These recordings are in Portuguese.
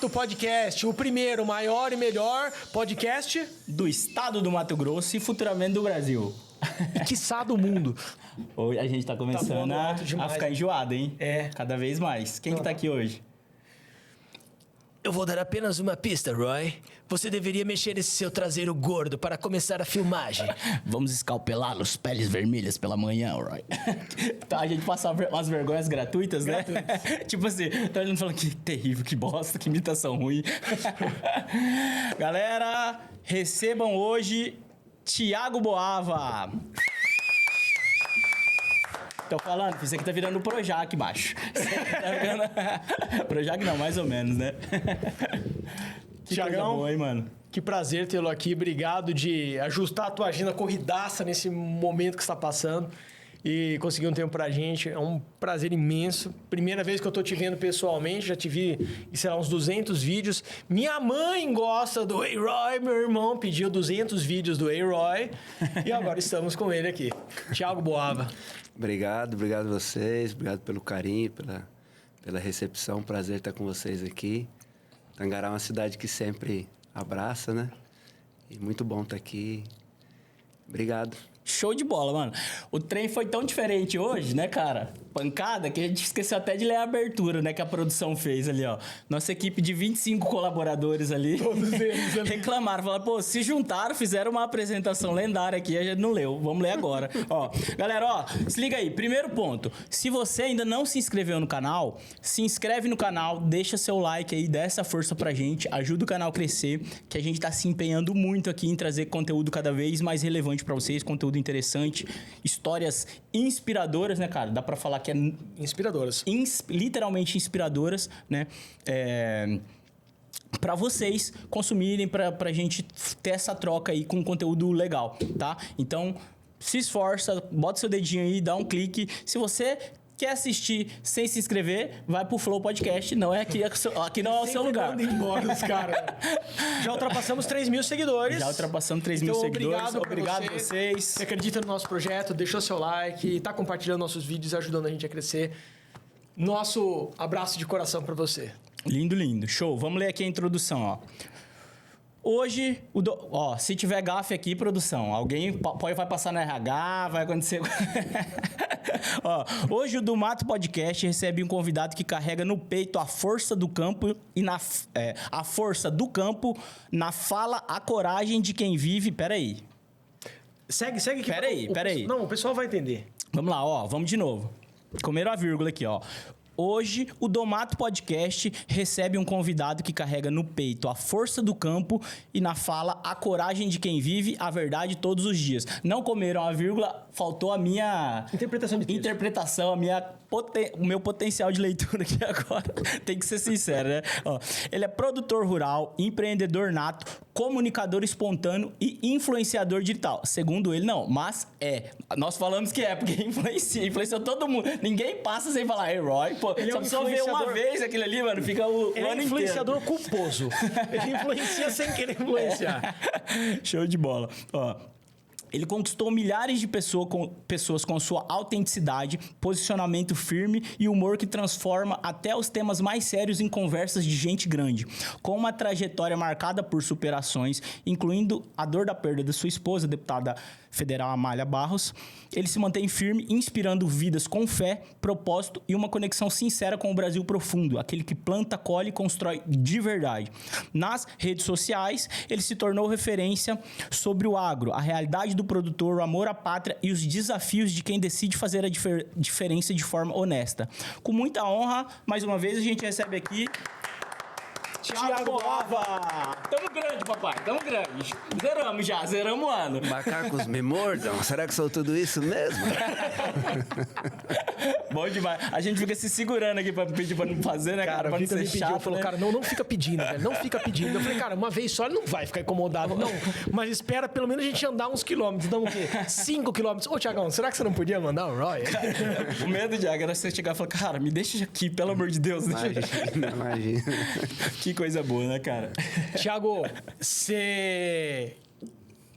Flow Podcast, o primeiro, maior e melhor podcast do estado do Mato Grosso e futuramente do Brasil. E quiçá do mundo. Hoje a gente tá começando a ficar enjoado, hein? É. Cada vez mais. Quem que tá aqui hoje? Eu vou dar apenas uma pista, Roy. Você deveria mexer esse seu traseiro gordo para começar a filmagem. Vamos escalpelá-los, peles vermelhas pela manhã, Roy. Tá, a gente passa umas vergonhas gratuitas, né? Tipo assim, tá olhando falando que terrível, que bosta, que imitação ruim. Galera, recebam hoje Thiago Boava. Tô falando, isso aqui tá virando o Projac, macho. Tá vendo? Projac não, mais ou menos, né? Que Thiagão, coisa boa, hein, mano? Que prazer tê-lo aqui. Obrigado de ajustar a tua agenda corridaça nesse momento que você tá passando e conseguir um tempo pra gente. É um prazer imenso. Primeira vez que eu tô te vendo pessoalmente, já te vi em, sei lá, uns 200 vídeos. Minha mãe gosta do A-Roy, meu irmão pediu 200 vídeos do A-Roy e agora estamos com ele aqui. Thiago Boava. Obrigado a vocês, obrigado pelo carinho, pela recepção, prazer estar com vocês aqui. Tangará é uma cidade que sempre abraça, né? E muito bom estar aqui. Obrigado. Show de bola, mano. O trem foi tão diferente hoje, né, cara? Pancada, que a gente esqueceu até de ler a abertura, né, que a produção fez ali, ó. Nossa equipe de 25 colaboradores ali. Todos eles ali. Reclamaram, falaram, pô, se juntaram, fizeram uma apresentação lendária aqui, a gente não leu. Vamos ler agora. Ó, galera, ó, se liga aí. Primeiro ponto. Se você ainda não se inscreveu no canal, se inscreve no canal, deixa seu like aí, dá essa força pra gente, ajuda o canal a crescer, que a gente tá se empenhando muito aqui em trazer conteúdo cada vez mais relevante pra vocês, conteúdo interessante, histórias inspiradoras, né, cara? Dá pra falar que é... Inspiradoras. Literalmente inspiradoras, né? Pra vocês consumirem, pra gente ter essa troca aí com conteúdo legal, tá? Então, se esforça, bota seu dedinho aí, dá um clique. Se você quer assistir sem se inscrever, vai pro Flow Podcast. Não é aqui, aqui não é o seu lugar. Embora, os caras. Já ultrapassamos 3 mil seguidores. Já ultrapassamos 3 mil seguidores. Obrigado a vocês. Você acredita no nosso projeto, deixou seu like, tá compartilhando nossos vídeos, ajudando a gente a crescer. Nosso abraço de coração pra você. Lindo, lindo. Show. Vamos ler aqui a introdução, ó. Hoje, ó, se tiver gafe aqui, produção, alguém vai passar no RH, vai acontecer... Ó, hoje o Do Mato Podcast recebe um convidado que carrega no peito a força do campo e a força do campo na fala, a coragem de quem vive... Peraí. Segue aqui. Peraí. Não, o pessoal vai entender. Vamos lá, ó, vamos de novo. Comeram a vírgula aqui, ó. Hoje, o Do Mato Podcast recebe um convidado que carrega no peito a força do campo e na fala a coragem de quem vive a verdade todos os dias. Não comeram a vírgula, faltou a minha... Interpretação, o meu potencial de leitura aqui agora. Tem que ser sincero, né? Ó, ele é produtor rural, empreendedor nato, comunicador espontâneo e influenciador digital. Segundo ele, não, mas é. Nós falamos que é, porque influencia todo mundo. Ninguém passa sem falar, hey, Roy, pô, ele só precisa ver uma vez aquilo ali, mano, fica o ele ano é influenciador inteiro. culposo. Ele influencia sem querer influenciar. Show de bola. Ó, ele conquistou milhares de pessoas com sua autenticidade, posicionamento firme e humor que transforma até os temas mais sérios em conversas de gente grande. Com uma trajetória marcada por superações, incluindo a dor da perda de sua esposa, deputada federal Amália Barros, ele se mantém firme, inspirando vidas com fé, propósito e uma conexão sincera com o Brasil profundo, aquele que planta, colhe e constrói de verdade. Nas redes sociais, ele se tornou referência sobre o agro, a realidade do produtor, o amor à pátria e os desafios de quem decide fazer a diferença de forma honesta. Com muita honra, mais uma vez a gente recebe aqui Thiago Boava. Tamo grande, papai, tamo grande. Zeramos o ano. Macacos me mordam? Será que sou tudo isso mesmo? Bom demais. A gente fica se segurando aqui pra pedir pra não fazer, né, cara? Cara, o Vitor me pediu, falou, cara, não fica pedindo, velho, não fica pedindo. Eu falei, cara, uma vez só ele não vai ficar incomodado, não. Mas espera pelo menos a gente andar uns quilômetros. Então, o quê? 5 quilômetros. Ô, Thiagão, será que você não podia mandar um Roy? O medo, Thiago, era você chegar e falar, cara, me deixa aqui, pelo amor de Deus. Imagina. Que coisa boa, né, cara? Thiago, você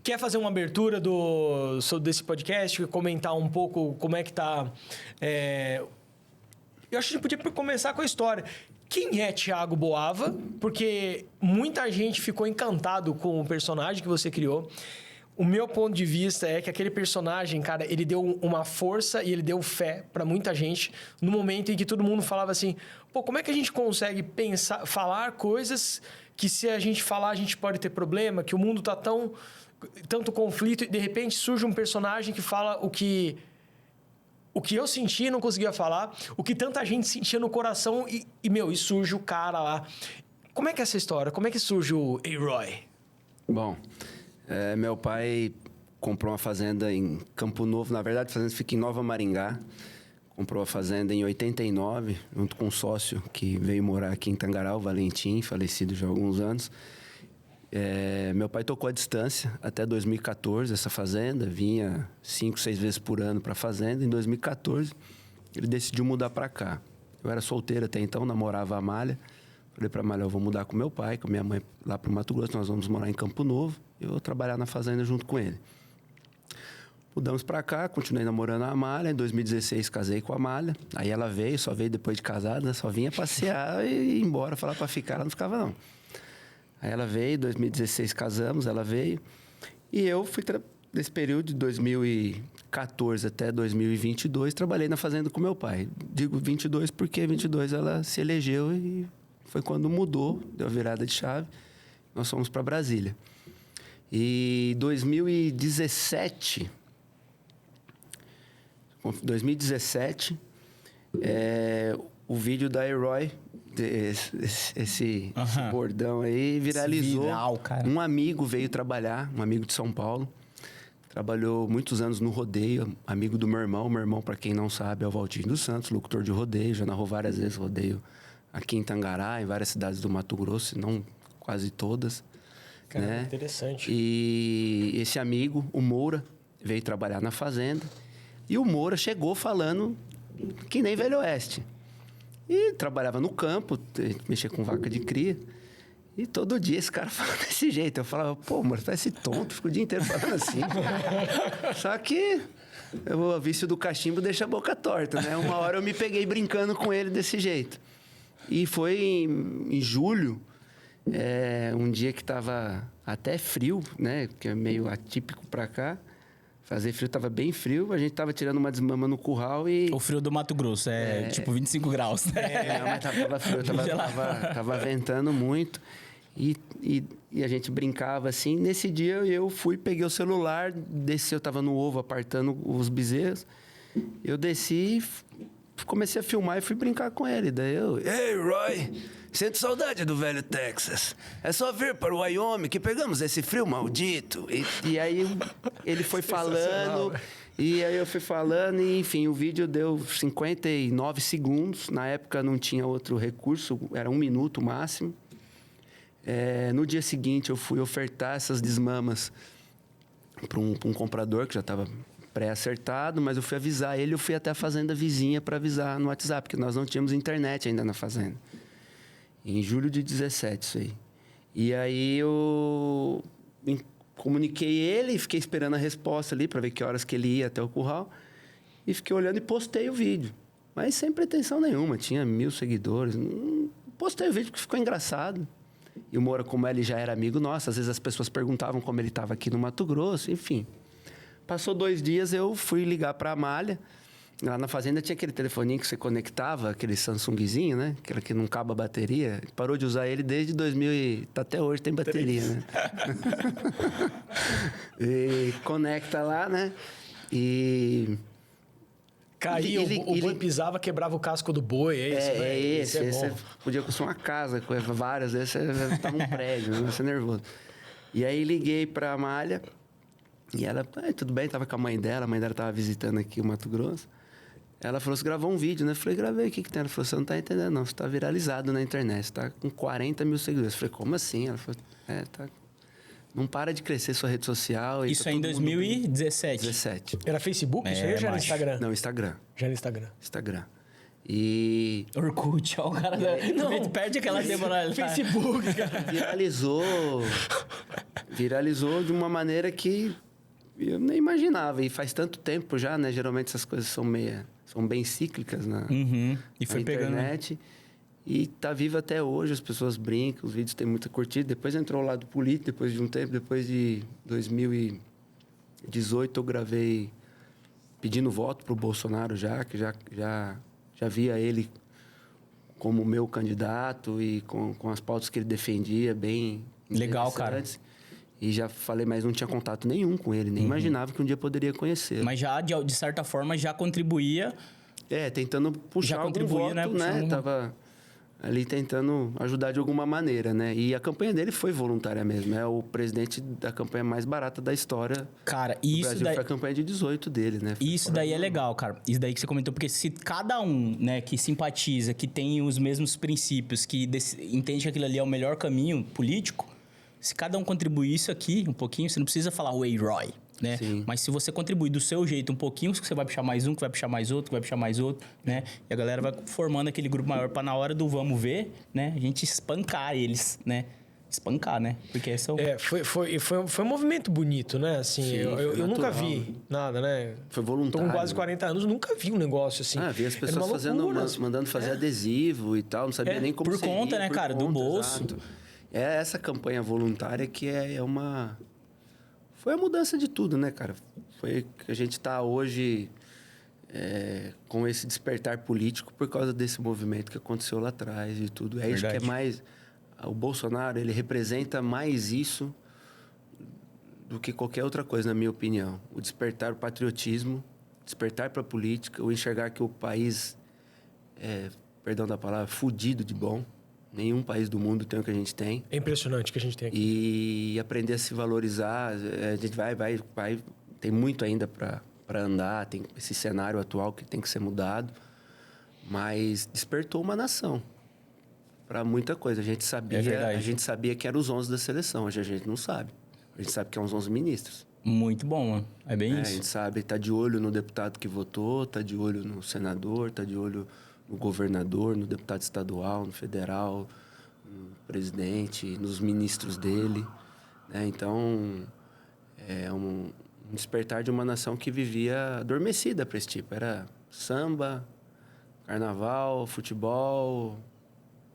quer fazer uma abertura desse podcast, comentar um pouco como é que tá... Eu acho que a gente podia começar com a história. quem é Thiago Boava, porque muita gente ficou encantado com o personagem que você criou. O meu ponto de vista é que aquele personagem, cara, ele deu uma força e ele deu fé pra muita gente no momento em que todo mundo falava assim: pô, como é que a gente consegue pensar, falar coisas que se a gente falar a gente pode ter problema, que o mundo tá tanto conflito e de repente surge um personagem que fala o que eu senti e não conseguia falar, o que tanta gente sentia no coração e surge o cara lá. Como é que é essa história? Como é que surge o A-Roy? Bom, meu pai comprou uma fazenda em Campo Novo. Na verdade, a fazenda fica em Nova Maringá. Comprou a fazenda em 89, junto com um sócio que veio morar aqui em Tangará, o Valentim, falecido já há alguns anos. Meu pai tocou à distância até 2014 essa fazenda, vinha 5, 6 vezes por ano para a fazenda. Em 2014, ele decidiu mudar para cá. Eu era solteiro até então, namorava a Amália. Falei para a Amália, eu vou mudar com meu pai, com minha mãe lá para o Mato Grosso, nós vamos morar em Campo Novo e eu vou trabalhar na fazenda junto com ele. Mudamos para cá, continuei namorando a Amália. Em 2016, casei com a Amália. Aí ela veio, só veio depois de casada, né? Só vinha passear e ir embora, falar para ficar, ela não ficava não. Aí ela veio, em 2016 casamos, ela veio. E eu fui, nesse período de 2014 até 2022, trabalhei na fazenda com meu pai. Digo 22 porque 22 ela se elegeu e foi quando mudou, deu a virada de chave. Nós fomos para Brasília. E 2017, o vídeo da A-Roy, esse bordão aí, viralizou. Viral, cara. Um amigo veio trabalhar, um amigo de São Paulo. Trabalhou muitos anos no rodeio, amigo do meu irmão. Meu irmão, para quem não sabe, é o Valtinho dos Santos, locutor de rodeio. Já narrou várias vezes rodeio aqui em Tangará, em várias cidades do Mato Grosso, não quase todas. Cara, né? Interessante. E esse amigo, o Moura, veio trabalhar na fazenda. E o Moura chegou falando que nem Velho Oeste. E trabalhava no campo, mexia com vaca de cria. E todo dia esse cara falava desse jeito. Eu falava, pô, Moura, parece tonto, fica o dia inteiro falando assim. Só que o vício do cachimbo deixa a boca torta, né? Uma hora eu me peguei brincando com ele desse jeito. E foi em julho, um dia que tava até frio, né? Que é meio atípico pra cá. Fazer frio, tava bem frio. A gente tava tirando uma desmama no curral e... O frio do Mato Grosso tipo 25 graus. mas tava frio, tava ventando muito. E a gente brincava assim. Nesse dia eu fui, peguei o celular, desci, eu tava no ovo apartando os bezerros. Eu desci, comecei a filmar e fui brincar com ele. Daí eu... Ei, Roy, sinto saudade do velho Texas. É só vir para o Wyoming que pegamos esse frio maldito. E aí ele foi falando... E aí eu fui falando e, enfim, o vídeo deu 59 segundos. Na época não tinha outro recurso, era 1 minuto o máximo. No dia seguinte eu fui ofertar essas desmamas para um comprador que já estava pré-acertado, mas eu fui avisar ele, eu fui até a fazenda vizinha para avisar no WhatsApp, porque nós não tínhamos internet ainda na fazenda. Em julho de 17, isso aí. E aí eu comuniquei ele, fiquei esperando a resposta ali para ver que horas que ele ia até o curral. E fiquei olhando e postei o vídeo. Mas sem pretensão nenhuma, tinha 1000 seguidores. Postei o vídeo porque ficou engraçado. E o Moura, como ele já era amigo nosso, às vezes as pessoas perguntavam como ele estava aqui no Mato Grosso, enfim. Passou 2 dias, eu fui ligar para a Amália. Lá na fazenda tinha aquele telefoninho que você conectava, aquele Samsungzinho, né? Aquele que não acaba a bateria. Parou de usar ele desde 2000 e... Até hoje tem bateria, né? E conecta lá, né? E... Caía, o boi pisava, quebrava o casco do boi, é isso, né? Esse podia custar uma casa, com várias vezes você tá num prédio, você é nervoso. E aí liguei pra Amália, e ela, tudo bem, tava com a mãe dela tava visitando aqui o Mato Grosso. Ela falou, você gravou um vídeo, né? Eu falei, gravei, o que tem? Ela falou, você não tá entendendo não, você tá viralizado na internet, você tá com 40 mil seguidores. Eu falei, como assim? Ela falou, tá... Não para de crescer sua rede social. Isso é em 2017? 17. Era Facebook? Isso aí ou já era Instagram? Não, Instagram. Já era Instagram. Instagram. E... Orkut, ó, o cara... Não, perde aquela demora. Facebook, cara. Viralizou de uma maneira que eu nem imaginava. E faz tanto tempo já, né? Geralmente essas coisas são bem cíclicas na E foi internet. E tá vivo até hoje, as pessoas brincam, os vídeos têm muita curtida. Depois entrou o lado político, depois de um tempo, depois de 2018 eu gravei pedindo voto pro Bolsonaro que já via ele como meu candidato e com as pautas que ele defendia, bem Legal, cara. E já falei, mas não tinha contato nenhum com ele, nem imaginava que um dia poderia conhecer. Mas já, de certa forma, já contribuía. Tentando puxar algum contribuía, voto, né? Tava ali tentando ajudar de alguma maneira, né? E a campanha dele foi voluntária mesmo. É o presidente da campanha mais barata da história. Cara, do isso Brasil daí... foi a campanha de 18 dele, né? Isso daí é legal, cara. Isso daí que você comentou, porque se cada um, né, que simpatiza, que tem os mesmos princípios, que entende que aquilo ali é o melhor caminho político, se cada um contribuir isso aqui um pouquinho, você não precisa falar Way Roy, né? Sim. Mas se você contribuir do seu jeito um pouquinho, você vai puxar mais um, que vai puxar mais outro, que vai puxar mais outro, né? E a galera vai formando aquele grupo maior para na hora do vamos ver, né? A gente espancar eles, né? Espancar, né? Porque esse é o... Foi um movimento bonito, né? Assim, Sim, eu nunca natural, vi né? nada, né? Foi Tô voluntário. com quase 40 anos, nunca vi um negócio assim. Vi as Era pessoas uma loucura, mandando fazer adesivo e tal, não sabia nem como por seria, conta, né, cara, do bolso. exato. É essa campanha voluntária que é uma... Foi a mudança de tudo, né, cara? Foi que a gente está hoje com esse despertar político por causa desse movimento que aconteceu lá atrás e tudo. É isso que é mais... O Bolsonaro, ele representa mais isso do que qualquer outra coisa, na minha opinião. O despertar o patriotismo, despertar para a política, o enxergar que o país perdão da palavra, fudido de bom. Nenhum país do mundo tem o que a gente tem. É impressionante o que a gente tem aqui. E aprender a se valorizar. A gente vai. Tem muito ainda para andar. Tem esse cenário atual que tem que ser mudado. Mas despertou uma nação para muita coisa. A gente sabia que eram os 11 da seleção. Hoje a gente não sabe. A gente sabe que é uns 11 ministros. Muito bom, mano. É bem A isso. gente sabe, tá de olho no deputado que votou, tá de olho no senador, tá de olho no governador, no deputado estadual, no federal, no presidente, nos ministros dele. Né? Então, é um despertar de uma nação que vivia adormecida para esse tipo. Era samba, carnaval, futebol,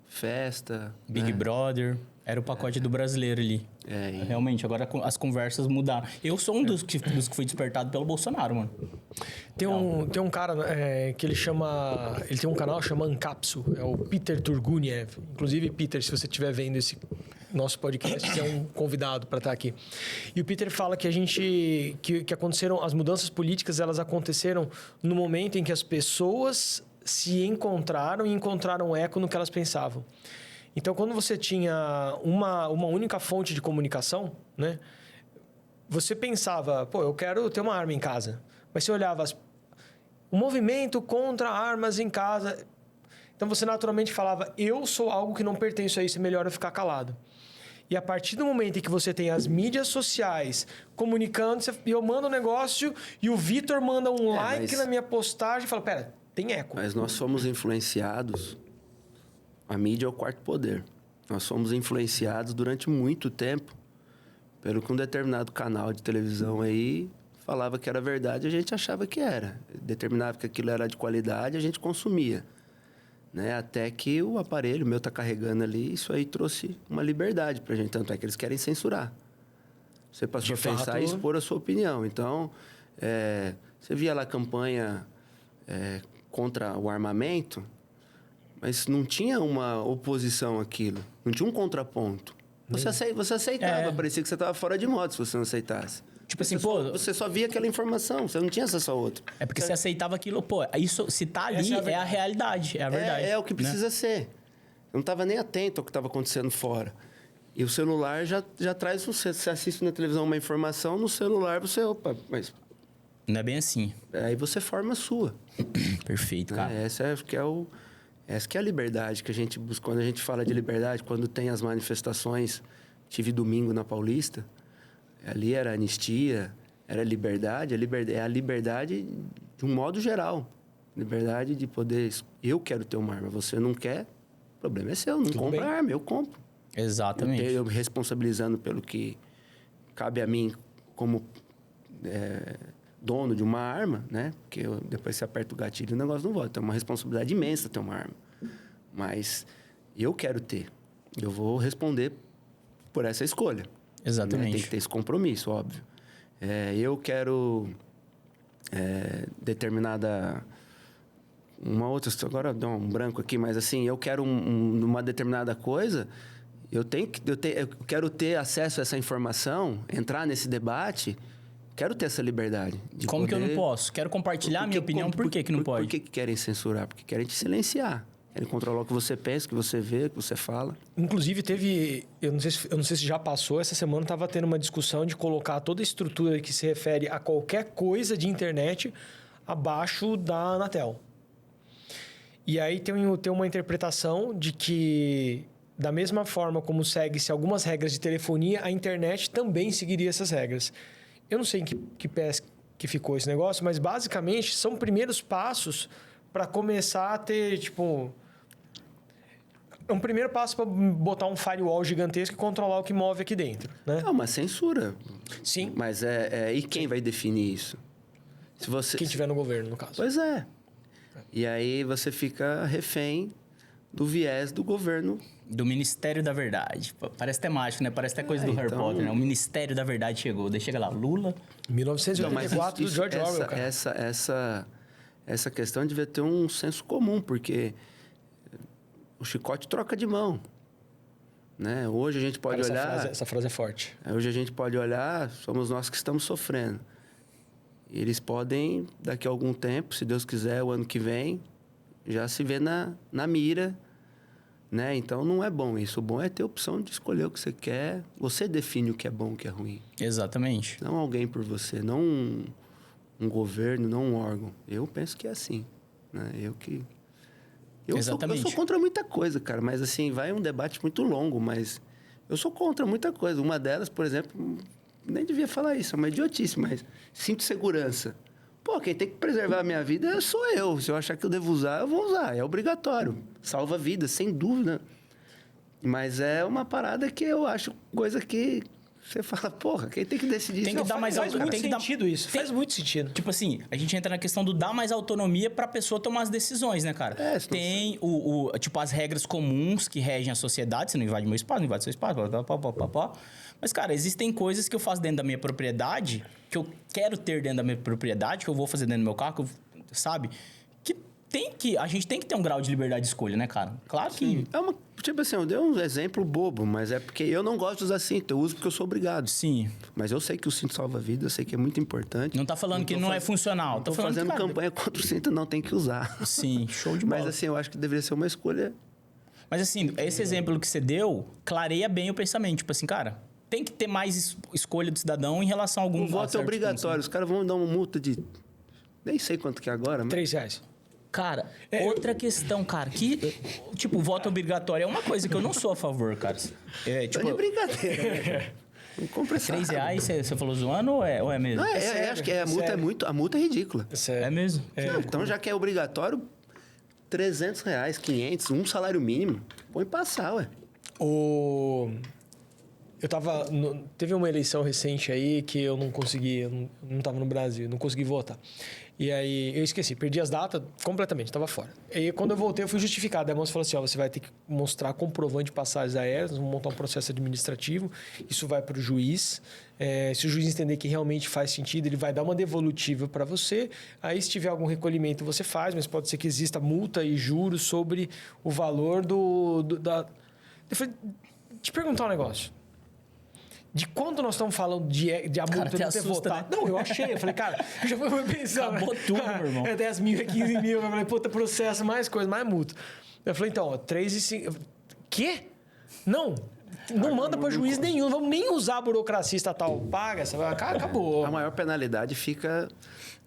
festa. Big né? Brother. Era o pacote do brasileiro ali. Realmente, agora as conversas mudaram. Eu sou um dos que foi despertado pelo Bolsonaro, mano. Tem um cara que ele chama... Ele tem um canal que chama Ancapsu. É o Peter Turguniev. Inclusive, Peter, se você estiver vendo esse nosso podcast, você é um convidado para estar aqui. E o Peter fala que que aconteceram... As mudanças políticas, elas aconteceram no momento em que as pessoas se encontraram e encontraram eco no que elas pensavam. Então, quando você tinha uma única fonte de comunicação, né? Você pensava, pô, eu quero ter uma arma em casa. Mas você olhava o movimento contra armas em casa. Então, você naturalmente falava, eu sou algo que não pertence a isso, é melhor eu ficar calado. E a partir do momento em que você tem as mídias sociais comunicando, eu mando um negócio e o Vitor manda um like na minha postagem e fala, pera, tem eco. Mas nós somos influenciados... A mídia é o quarto poder. Nós fomos influenciados durante muito tempo pelo que um determinado canal de televisão aí falava que era verdade, a gente achava que era. Determinava que aquilo era de qualidade, a gente consumia. Né? Até que o aparelho meu tá carregando ali, isso aí trouxe uma liberdade pra gente. Tanto é que eles querem censurar. Você passou a pensar e expor a sua opinião. Então, você via lá a campanha contra o armamento... Mas não tinha uma oposição àquilo. Não tinha um contraponto. Você aceitava. Parecia que você estava fora de moda se você não aceitasse. Tipo assim, pô... Você só via aquela informação. Você não tinha acesso a outra. É porque você aceitava aquilo... Pô, isso, se tá ali, é a realidade. É a verdade. É o que precisa ser. Eu não estava nem atento ao que estava acontecendo fora. E o celular já traz... Você assiste na televisão uma informação, no celular você... Opa, mas... Não é bem assim. Aí você forma a sua. Perfeito, cara. Essa que é a liberdade que a gente busca. Quando a gente fala de liberdade, quando tem as manifestações, tive domingo na Paulista, ali era anistia, era liberdade, é a liberdade de um modo geral. Liberdade de poder... Eu quero ter uma arma, você não quer, o problema é seu, não compra arma, eu compro. Exatamente. Eu me responsabilizando pelo que cabe a mim como dono de uma arma, né? Porque depois você aperta o gatilho e o negócio não volta. É uma responsabilidade imensa ter uma arma. mas eu quero ter. Eu vou responder por essa escolha. Exatamente. Né? Tem que ter esse compromisso, óbvio. Eu quero determinada... Uma outra... Agora deu um branco aqui, mas assim, eu quero uma determinada coisa... Eu quero ter acesso a essa informação, entrar nesse debate, quero ter essa liberdade. Como que eu não posso? Quero compartilhar a minha opinião, por que não pode? Por que querem censurar? Porque querem te silenciar. Querem controlar o que você pensa, o que você vê, o que você fala. Inclusive, teve... Eu não sei se já passou, essa semana estava tendo uma discussão de colocar toda a estrutura que se refere a qualquer coisa de internet abaixo da Anatel. E aí tem uma interpretação de que... Da mesma forma como segue-se algumas regras de telefonia, a internet também seguiria essas regras. Eu não sei em que pé que ficou esse negócio, mas basicamente são primeiros passos para começar a ter, tipo... É um primeiro passo para botar um firewall gigantesco e controlar o que move aqui dentro, né? É uma censura. Sim. Mas e quem vai definir isso? Se você... Quem estiver no governo, no caso. Pois é. E aí você fica refém do viés do governo. Do Ministério da Verdade. Parece até mágico, né? Parece até coisa do Harry Potter, né? O Ministério da Verdade chegou. Daí chega lá, Lula... 1984 do George Orwell, cara. Essa questão devia ter um senso comum, porque o chicote troca de mão. Né? Hoje a gente pode olhar... Essa frase é forte. Hoje a gente pode olhar, somos nós que estamos sofrendo. Eles podem, daqui a algum tempo, se Deus quiser, o ano que vem, já se vê na mira... Né? Então, não é bom isso. O bom é ter a opção de escolher o que você quer. Você define o que é bom e o que é ruim. Exatamente. Não alguém por você. Não um governo, não um órgão. Eu penso que é assim. Né? Eu sou contra muita coisa, cara. Mas, assim, vai um debate muito longo. Mas eu sou contra muita coisa. Uma delas, por exemplo... Nem devia falar isso. É uma idiotice, mas... Cinto de segurança. Pô, quem tem que preservar a minha vida sou eu. Se eu achar que eu devo usar, eu vou usar. É obrigatório. Salva vidas, sem dúvida. Mas é uma parada que eu acho coisa que você fala, porra, quem tem que decidir tem isso? Que dar mais faz muito sentido isso. Faz muito sentido. Tipo assim, a gente entra na questão do dar mais autonomia pra pessoa tomar as decisões, né, cara? Tem tipo, as regras comuns que regem a sociedade. Você não invade meu espaço, não invade seu espaço, Mas, cara, existem coisas que eu faço dentro da minha propriedade, que eu quero ter dentro da minha propriedade, que eu vou fazer dentro do meu carro, sabe? A gente tem que ter um grau de liberdade de escolha, né, cara? Claro que... Tipo assim, eu dei um exemplo bobo, mas é porque eu não gosto de usar cinto. Eu uso porque eu sou obrigado. Sim. Mas eu sei que o cinto salva vida, eu sei que é muito importante. Não tá falando que não é funcional. Tô fazendo campanha contra o cinto, não tem que usar. Sim, show de bola. Mas assim, eu acho que deveria ser uma escolha... Mas assim, esse exemplo que você deu, clareia bem o pensamento. Tipo assim, cara... Tem que ter mais escolha do cidadão em relação a algum... O voto é obrigatório. Os caras vão dar uma multa de... Nem sei quanto que é agora. Mas... R$3. Cara, outra questão, cara. Que, tipo, voto obrigatório é uma coisa que eu não sou a favor, cara. Tô de brincadeira. Não compra essa R$3, você falou zoando ou é mesmo? Não, acho que a multa é muito... A multa é ridícula. É mesmo? Então, já que é obrigatório, R$300, 500, um salário mínimo. Põe passar, ué. Eu tava... Teve uma eleição recente aí que eu não consegui... Eu não tava no Brasil, não consegui votar. E aí eu esqueci, perdi as datas completamente, tava fora. E aí, quando eu voltei, eu fui justificado. A moça falou assim, você vai ter que mostrar comprovante de passagens aéreas, vamos montar um processo administrativo, isso vai para o juiz. Se o juiz entender que realmente faz sentido, ele vai dar uma devolutiva para você. Aí, se tiver algum recolhimento, você faz, mas pode ser que exista multa e juros sobre o valor da... Eu falei, te perguntar um negócio. De quanto nós estamos falando de a multa não ter votado? Né? Não, eu achei. Eu falei, cara, eu já fui pensando. Acabou tudo, meu irmão. É 10 mil, é 15 mil. Eu falei, puta, processo, mais coisa, mais multa. Eu falei, então, 3,5... Quê? Não manda para juiz nenhum. Não vamos nem usar a burocracia estatal. Paga, acabou. A maior penalidade fica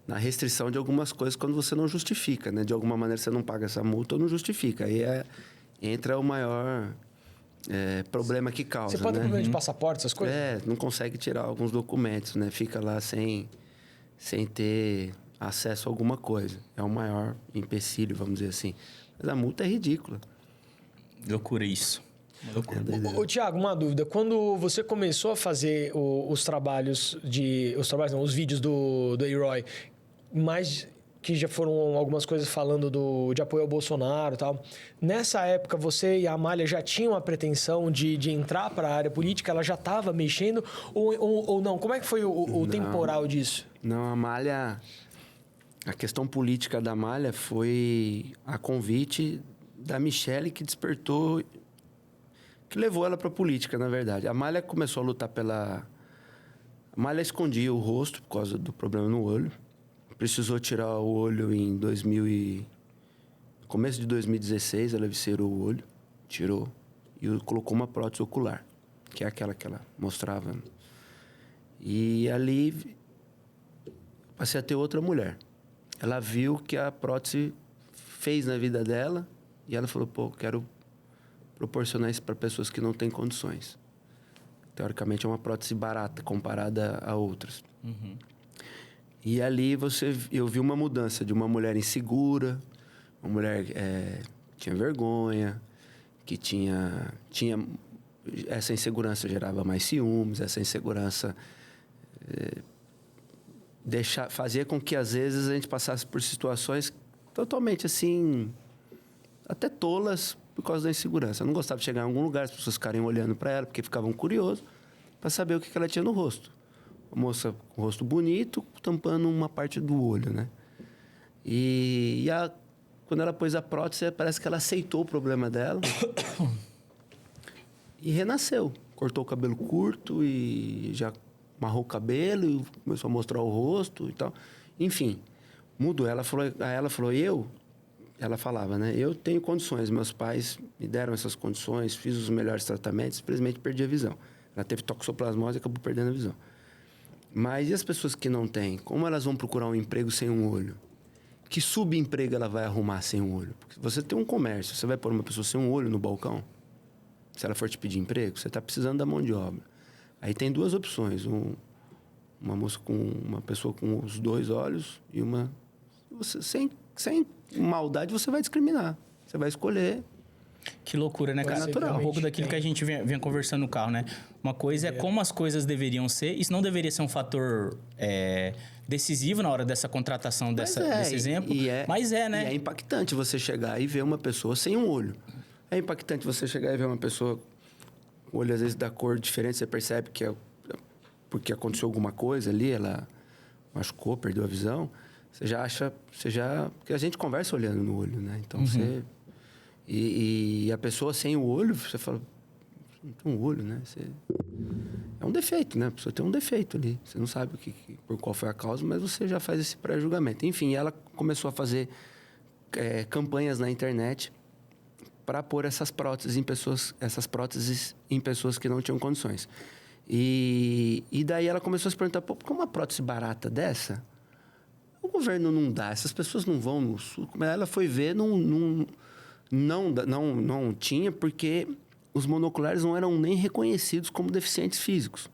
na restrição de algumas coisas quando você não justifica, né? De alguma maneira você não paga essa multa ou não justifica. Aí entra o maior... problema que causa, Você pode ter né? problema de passaporte, essas coisas? Não consegue tirar alguns documentos, né? Fica lá sem ter acesso a alguma coisa. É o maior empecilho, vamos dizer assim. Mas a multa é ridícula. Loucura isso. Loucura. Ô, Thiago, uma dúvida. Quando você começou a fazer os trabalhos... Os vídeos do A-Roy, mais que já foram algumas coisas falando de apoio ao Bolsonaro e tal. Nessa época, você e a Amália já tinham a pretensão de entrar para a área política? Ela já estava mexendo ou não? Como é que foi o temporal disso? Não, a Amália... A questão política da Amália foi a convite da Michele que despertou... Que levou ela para a política, na verdade. A Amália começou a lutar pela... A Amália escondia o rosto por causa do problema no olho. Precisou tirar o olho em começo de 2016, ela viscerou o olho, tirou e colocou uma prótese ocular, que é aquela que ela mostrava. E ali passei a ter outra mulher. Ela viu que a prótese fez na vida dela e ela falou, pô, quero proporcionar isso para pessoas que não têm condições. Teoricamente é uma prótese barata comparada a outras. Uhum. E ali eu vi uma mudança de uma mulher insegura, uma mulher que tinha vergonha, que tinha essa insegurança gerava mais ciúmes, essa insegurança fazia com que às vezes a gente passasse por situações totalmente assim, até tolas por causa da insegurança. Eu não gostava de chegar em algum lugar, as pessoas ficarem olhando para ela porque ficavam curiosos para saber o que ela tinha no rosto. Uma moça com o rosto bonito, tampando uma parte do olho, né? Quando ela pôs a prótese, parece que ela aceitou o problema dela e renasceu. Cortou o cabelo curto e já amarrou o cabelo e começou a mostrar o rosto e tal. Enfim, mudou. Ela falou, ela falava, né? Eu tenho condições, meus pais me deram essas condições, fiz os melhores tratamentos, simplesmente perdi a visão. Ela teve toxoplasmose e acabou perdendo a visão. Mas e as pessoas que não têm? Como elas vão procurar um emprego sem um olho? Que subemprego ela vai arrumar sem um olho? Porque você tem um comércio, você vai pôr uma pessoa sem um olho no balcão? Se ela for te pedir emprego, você está precisando da mão de obra. Aí tem duas opções. Uma pessoa com os dois olhos e uma... Você, sem maldade, você vai discriminar. Você vai escolher... Que loucura, né, cara? Naturalmente, Um pouco daquilo que a gente vinha conversando no carro, né? Uma coisa é como as coisas deveriam ser. Isso não deveria ser um fator decisivo na hora dessa contratação desse exemplo. Mas é, né? E é impactante você chegar e ver uma pessoa sem um olho. É impactante você chegar e ver uma pessoa com o olho, às vezes, da cor diferente. Você percebe que é porque aconteceu alguma coisa ali, ela machucou, perdeu a visão. Você já acha... Porque a gente conversa olhando no olho, né? Então, você... E a pessoa sem o olho, você fala, não tem um olho, né? É um defeito, né? A pessoa tem um defeito ali. Você não sabe por qual foi a causa, mas você já faz esse pré-julgamento. Enfim, ela começou a fazer campanhas na internet para pôr essas próteses em pessoas que não tinham condições. E daí ela começou a se perguntar, pô, por que uma prótese barata dessa? O governo não dá, essas pessoas não vão no sul. Ela foi ver, não tinha, porque os monoculares não eram nem reconhecidos como deficientes físicos.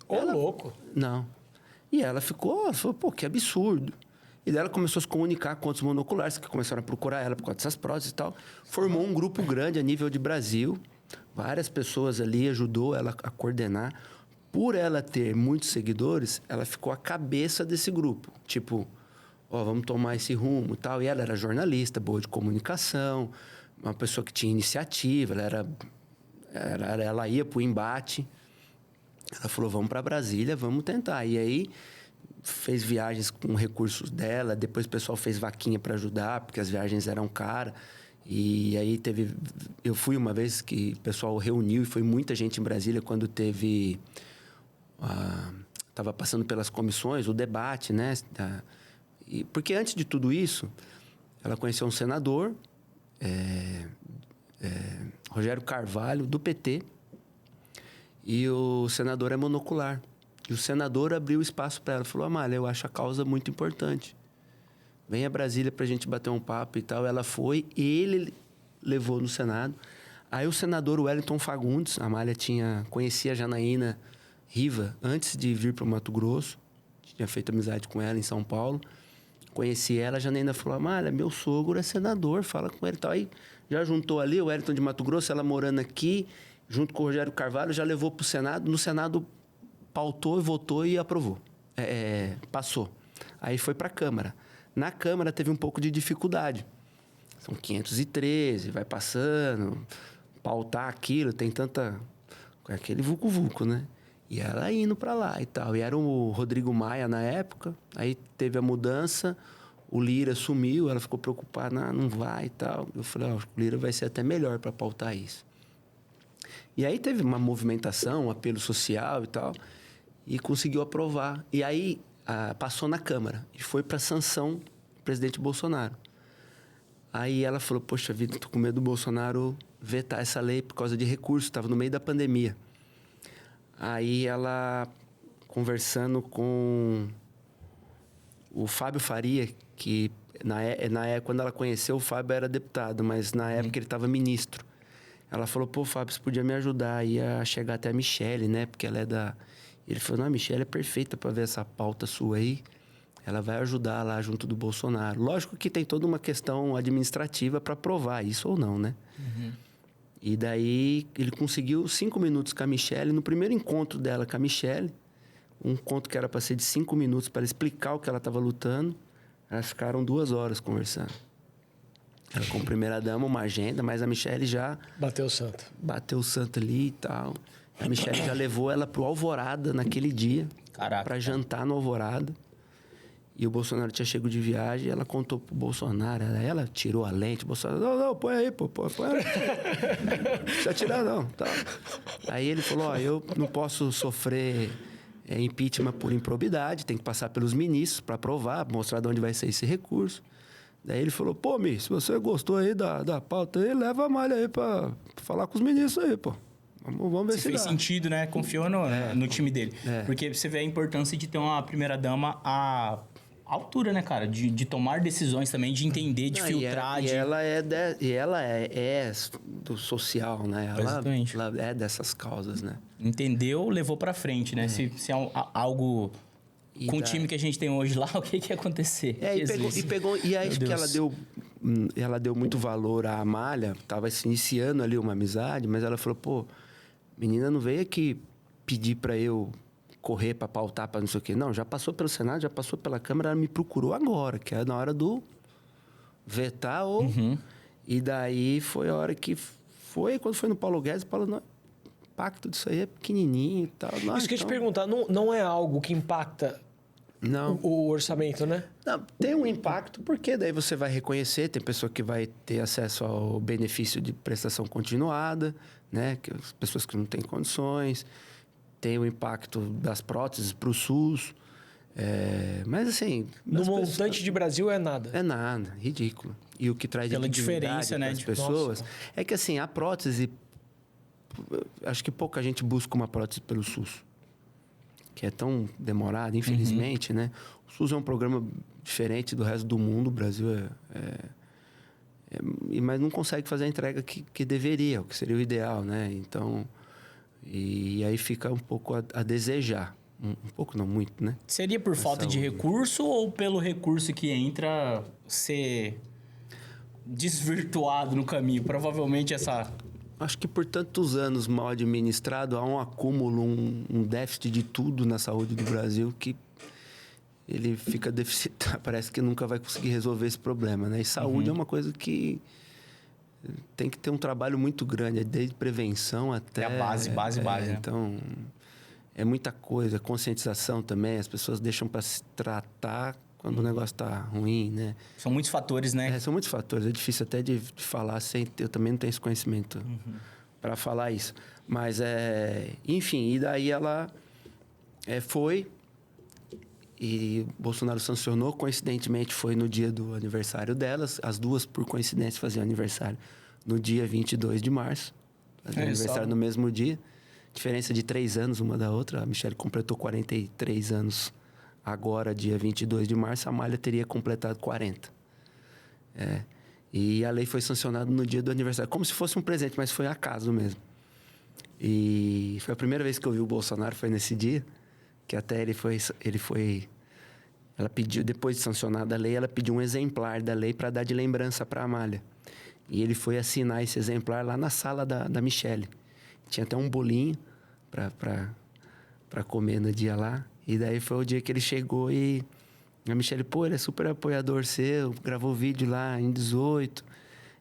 Louco! Não. E ela falou, pô, que absurdo. E daí ela começou a se comunicar com outros monoculares, que começaram a procurar ela por causa dessas próteses e tal. Formou um grupo grande a nível de Brasil. Várias pessoas ali ajudou ela a coordenar. Por ela ter muitos seguidores, ela ficou a cabeça desse grupo. Tipo... vamos tomar esse rumo e tal. E ela era jornalista, boa de comunicação, uma pessoa que tinha iniciativa, ela ia pro embate. Ela falou, vamos para Brasília, vamos tentar. E aí, fez viagens com recursos dela, depois o pessoal fez vaquinha para ajudar, porque as viagens eram caras. E aí eu fui uma vez que o pessoal reuniu, e foi muita gente em Brasília quando teve... Estava passando pelas comissões, o debate, né? Porque antes de tudo isso, ela conheceu um senador, Rogério Carvalho, do PT, e o senador é monocular. E o senador abriu espaço para ela, falou, Amália, eu acho a causa muito importante. Vem a Brasília para a gente bater um papo e tal. Ela foi, ele levou no Senado. Aí o senador Wellington Fagundes, a Amália conhecia a Janaína Riva antes de vir para o Mato Grosso, tinha feito amizade com ela em São Paulo. Conheci ela, a Janaína falou, Amália, meu sogro é senador, fala com ele e tal. Aí já juntou ali o Wellington de Mato Grosso, ela morando aqui, junto com o Rogério Carvalho, já levou para o Senado. No Senado, pautou, votou e aprovou. Passou. Aí foi para a Câmara. Na Câmara teve um pouco de dificuldade. São 513, vai passando, pautar aquilo, tem tanta... aquele vucu-vucu, né? E ela indo para lá e tal. E era o Rodrigo Maia na época, aí teve a mudança, o Lira sumiu, ela ficou preocupada, não vai e tal. Eu falei, ó, o Lira vai ser até melhor para pautar isso. E aí teve uma movimentação, um apelo social e tal, e conseguiu aprovar. E aí passou na Câmara e foi para sanção do presidente Bolsonaro. Aí ela falou, poxa vida, tô com medo do Bolsonaro vetar essa lei por causa de recurso, estava no meio da pandemia. Aí ela, conversando com o Fábio Faria, que quando ela conheceu, o Fábio era deputado, mas na época ele estava ministro. Ela falou, pô, Fábio, você podia me ajudar aí a chegar até a Michelle, né? Porque ela é da... Ele falou, não, a Michelle é perfeita para ver essa pauta sua aí. Ela vai ajudar lá junto do Bolsonaro. Lógico que tem toda uma questão administrativa para provar isso ou não, né? Uhum. E daí ele conseguiu 5 minutos com a Michelle. No primeiro encontro dela com a Michelle, um encontro que era para ser de 5 minutos para explicar o que ela estava lutando, elas ficaram 2 horas conversando. Ela com a primeira-dama, uma agenda, mas a Michelle já... Bateu o santo. Bateu o santo ali e tal. A Michelle já levou ela pro Alvorada naquele dia. Caraca. Para jantar no Alvorada. E o Bolsonaro tinha chegado de viagem e ela contou pro Bolsonaro. Ela tirou a lente. O Bolsonaro, não, põe aí, põe aí. Não precisa tirar, não. Tá. Aí ele falou, ó, eu não posso sofrer impeachment por improbidade, tem que passar pelos ministros para aprovar, mostrar de onde vai ser esse recurso. Daí ele falou, pô, Mi, se você gostou aí da pauta aí, leva a Malha aí pra falar com os ministros aí, pô. Vamos ver se fez dá. sentido, né? Confiou no time dele. Porque você vê a importância de ter uma primeira-dama à altura, né, cara? De tomar decisões também, de entender, de filtrar. E ela é do social, né? Ela é dessas causas, né? Entendeu, levou pra frente, né? Se é algo... E com o time que a gente tem hoje lá, o que ia acontecer? E aí que ela deu muito valor à Amália, tava se iniciando ali uma amizade, mas ela falou, pô, menina não veio aqui pedir para eu correr para pautar, para não sei o quê. Não, já passou pelo Senado, já passou pela Câmara, ela me procurou agora, que é na hora do vetar ou... Uhum. E daí foi a hora que foi, quando foi no Paulo Guedes, o Paulo, não, o impacto disso aí é pequenininho e tal. Não, isso que eu ia te perguntar, não é algo que impacta o orçamento, né? Não, tem um impacto, porque daí você vai reconhecer, tem pessoa que vai ter acesso ao benefício de prestação continuada, né? Que as pessoas que não têm condições, tem o impacto das próteses para o SUS, mas assim... No montante de Brasil é nada. É nada, ridículo. E o que traz pela diferença, né, das pessoas é que assim, a prótese, acho que pouca gente busca uma prótese pelo SUS, que é tão demorado, infelizmente, né? O SUS é um programa diferente do resto do mundo, o Brasil mas não consegue fazer a entrega que deveria, o que seria o ideal, né? Então, e aí fica um pouco a desejar. Um pouco, não muito, né? Seria por falta de recurso ou pelo recurso que entra ser desvirtuado no caminho? Provavelmente essa... Acho que por tantos anos mal administrado, há um acúmulo, um déficit de tudo na saúde do Brasil que ele fica deficitário. Parece que nunca vai conseguir resolver esse problema, né? E saúde é uma coisa que tem que ter um trabalho muito grande, desde prevenção até... É a base, né? Então, é muita coisa. Conscientização também, as pessoas deixam para se tratar quando o negócio tá ruim, né? São muitos fatores, né? São muitos fatores. É difícil até de falar sem... Eu também não tenho esse conhecimento para falar isso. Mas, enfim, e daí ela foi... E Bolsonaro sancionou. Coincidentemente, foi no dia do aniversário delas. As duas, por coincidência, faziam aniversário no dia 22 de março. Faziam aniversário no mesmo dia. Diferença de 3 anos uma da outra. A Michelle completou 43 anos agora, dia 22 de março. A Amália teria completado 40. E a lei foi sancionada no dia do aniversário. Como se fosse um presente, mas foi acaso mesmo. E foi a primeira vez que eu vi o Bolsonaro, foi nesse dia. Que até ele foi... Ela pediu, depois de sancionada a lei, ela pediu um exemplar da lei para dar de lembrança para a Amália. E ele foi assinar esse exemplar lá na sala da Michelle. Tinha até um bolinho para comer no dia lá. E daí foi o dia que ele chegou e A Michelle, pô, ele é super apoiador seu, gravou vídeo lá em 18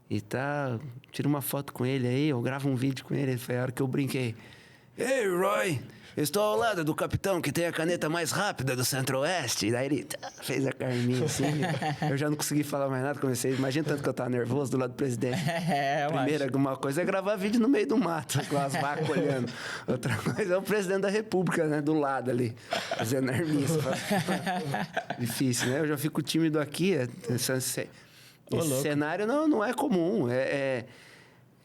e tal. Tira uma foto com ele aí, eu gravo um vídeo com ele. Foi a hora que eu brinquei. Ei, Roy, eu estou ao lado do capitão que tem a caneta mais rápida do Centro-Oeste. E daí ele fez a carninha assim. Eu já não consegui falar mais nada, comecei. Imagina tanto que eu tava nervoso do lado do presidente. Primeira, alguma coisa é gravar vídeo no meio do mato, com as vacas olhando. Outra coisa é o presidente da República, né? Do lado ali, fazendo arminha. Difícil, né? Eu já fico tímido aqui. Esse cenário não é comum. É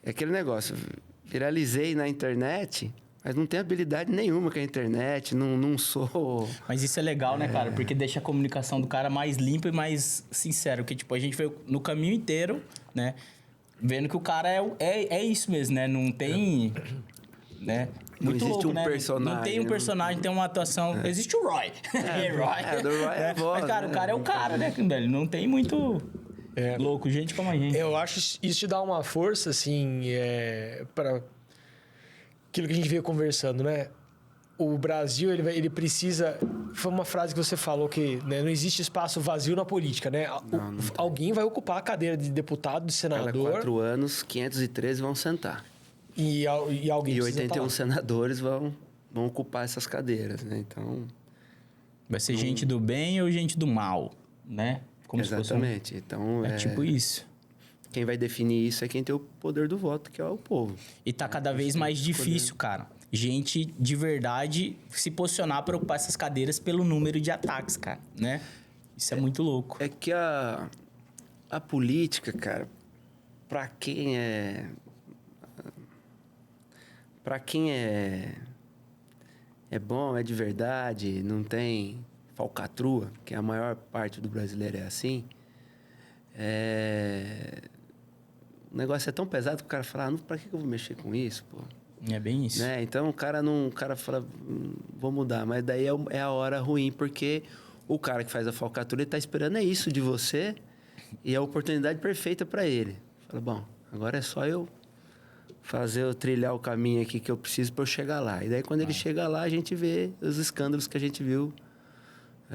aquele negócio. Viralizei na internet, mas não tenho habilidade nenhuma com a internet. Não sou... Mas isso é legal, né, cara? Porque deixa a comunicação do cara mais limpa e mais sincera. Porque, tipo, a gente veio no caminho inteiro, né? Vendo que o cara é isso mesmo, né? Não tem... Né? Não Muito existe louco, um né? personagem. Não tem um personagem, tem uma atuação. Existe o Roy. Roy. Do Roy é a voz, Mas, cara, né? o cara é o cara, né, velho? Não tem muito louco, gente como a gente. Eu acho isso te dá uma força, assim, para aquilo que a gente veio conversando, né? O Brasil, ele precisa... Foi uma frase que você falou que, né, não existe espaço vazio na política, né? Alguém vai ocupar a cadeira de deputado, de Cada senador... 4 anos, 513 vão sentar. E alguém E precisa 81 tá lá. senadores vão ocupar essas cadeiras, né? Então... Vai ser gente do bem ou gente do mal, né? Como exatamente. Então, é tipo isso. Quem vai definir isso é quem tem o poder do voto, que é o povo. E tá cada vez mais difícil, cara. Gente de verdade se posicionar para ocupar essas cadeiras pelo número de ataques, cara, né? Isso é muito louco. É que a política, cara, pra quem é bom, é de verdade, não tem falcatrua, que a maior parte do brasileiro é assim, o negócio é tão pesado que o cara fala, pra que eu vou mexer com isso, pô? É bem isso. Né? Então o cara fala, vou mudar, mas daí é a hora ruim, porque o cara que faz a falcatrua, ele tá esperando isso de você e é a oportunidade perfeita para ele. Fala, bom, agora é só eu trilhar o caminho aqui que eu preciso para eu chegar lá. E daí quando ele chega lá, a gente vê os escândalos que a gente viu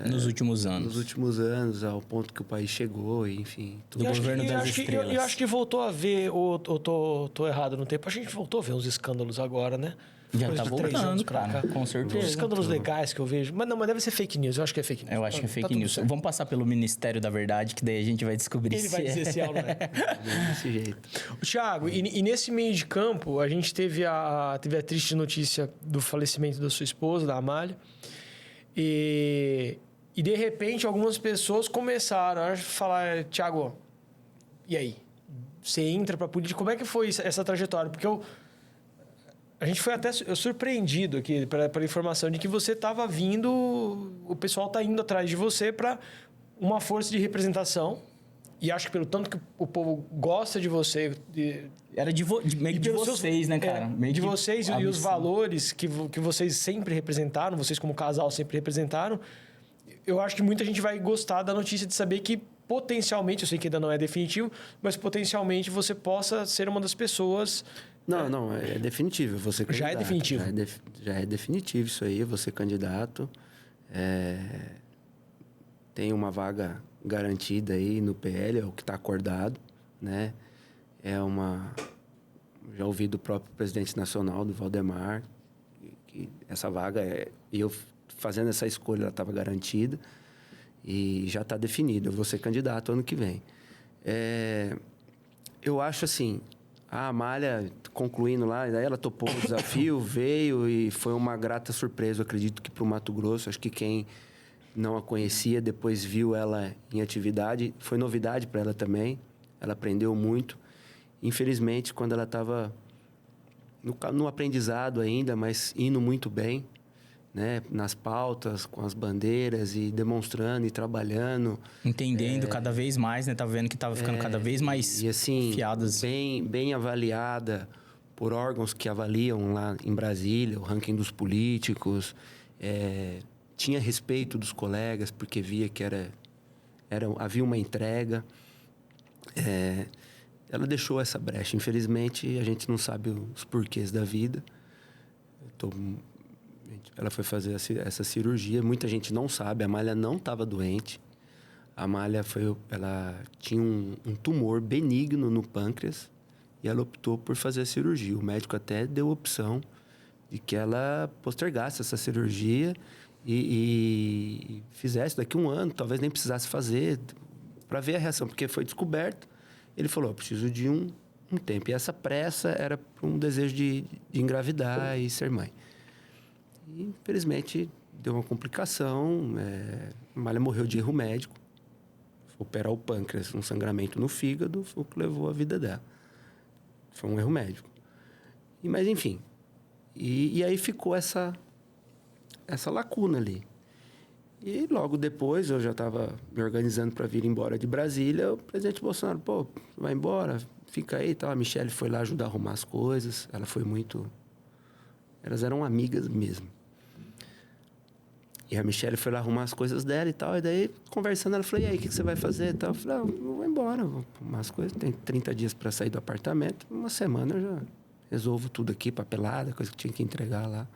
nos últimos anos. Nos últimos anos, ao ponto que o país chegou, e, enfim. Do governo das estrelas. Eu acho que voltou a ver, ou tô errado no tempo, a gente voltou a ver uns escândalos agora, né? Já Coisa tá de 3 voltando, anos pra cara, cá. com certeza. Uns escândalos legais que eu vejo. Mas deve ser fake news, eu acho que é fake news. Eu acho que é fake tudo news. certo. Vamos passar pelo Ministério da Verdade, que daí a gente vai descobrir Ele vai dizer se é ou não é. Desse jeito. Thiago, e nesse meio de campo, a gente teve a triste notícia do falecimento da sua esposa, da Amália. E de repente, algumas pessoas começaram a falar, Thiago, e aí? Você entra pra política? Como é que foi essa trajetória? Porque a gente foi até surpreendido aqui pela informação de que você estava vindo, o pessoal está indo atrás de você para uma força de representação. E acho que pelo tanto que o povo gosta de você... Era meio que de vocês, né, cara? Meio de que vocês e os valores que vocês sempre representaram, vocês como casal sempre representaram. Eu acho que muita gente vai gostar da notícia de saber que potencialmente, eu sei que ainda não é definitivo, mas potencialmente você possa ser uma das pessoas... Não, é definitivo. Você Já é definitivo. Já é definitivo isso aí, você candidato. Tem uma vaga garantida aí no PL, é o que está acordado, né? Já ouvi do próprio presidente nacional, do Valdemar, que essa vaga, e eu fazendo essa escolha, ela estava garantida e já está definida. Eu vou ser candidato ano que vem. Eu acho assim, a Amália, concluindo lá, daí ela topou o desafio, veio e foi uma grata surpresa, eu acredito que para o Mato Grosso. Acho que quem não a conhecia, depois viu ela em atividade, foi novidade para ela também. Ela aprendeu muito. Infelizmente, quando ela estava no aprendizado ainda, mas indo muito bem, né, nas pautas, com as bandeiras e demonstrando e trabalhando. Entendendo cada vez mais, né? Tava vendo que tava ficando cada vez mais e, assim, fiadas. Bem avaliada por órgãos que avaliam lá em Brasília, o ranking dos políticos. Tinha respeito dos colegas, porque via que havia uma entrega. Ela deixou essa brecha. Infelizmente, a gente não sabe os porquês da vida. Ela foi fazer essa cirurgia. Muita gente não sabe. A Amália não estava doente. A Amália ela tinha um tumor benigno no pâncreas e ela optou por fazer a cirurgia. O médico até deu a opção de que ela postergasse essa cirurgia e fizesse daqui a 1 ano, talvez nem precisasse fazer, para ver a reação, porque foi descoberto. Ele falou, eu preciso de um tempo. E essa pressa era por um desejo de engravidar e ser mãe. E, infelizmente, deu uma complicação. A Amália morreu de erro médico. Foi operar o pâncreas, um sangramento no fígado, foi o que levou a vida dela. Foi um erro médico. Mas, enfim. E aí ficou essa lacuna ali. E logo depois, eu já estava me organizando para vir embora de Brasília, o presidente Bolsonaro, pô, vai embora, fica aí e tal. A Michelle foi lá ajudar a arrumar as coisas. Ela foi muito... Elas eram amigas mesmo. E a Michelle foi lá arrumar as coisas dela e tal. E daí, conversando, ela falou, e aí, o que você vai fazer e tal? Eu falei, eu vou embora, vou arrumar as coisas. Tem 30 dias para sair do apartamento. 1 semana eu já resolvo tudo aqui, papelada, coisa que tinha que entregar lá.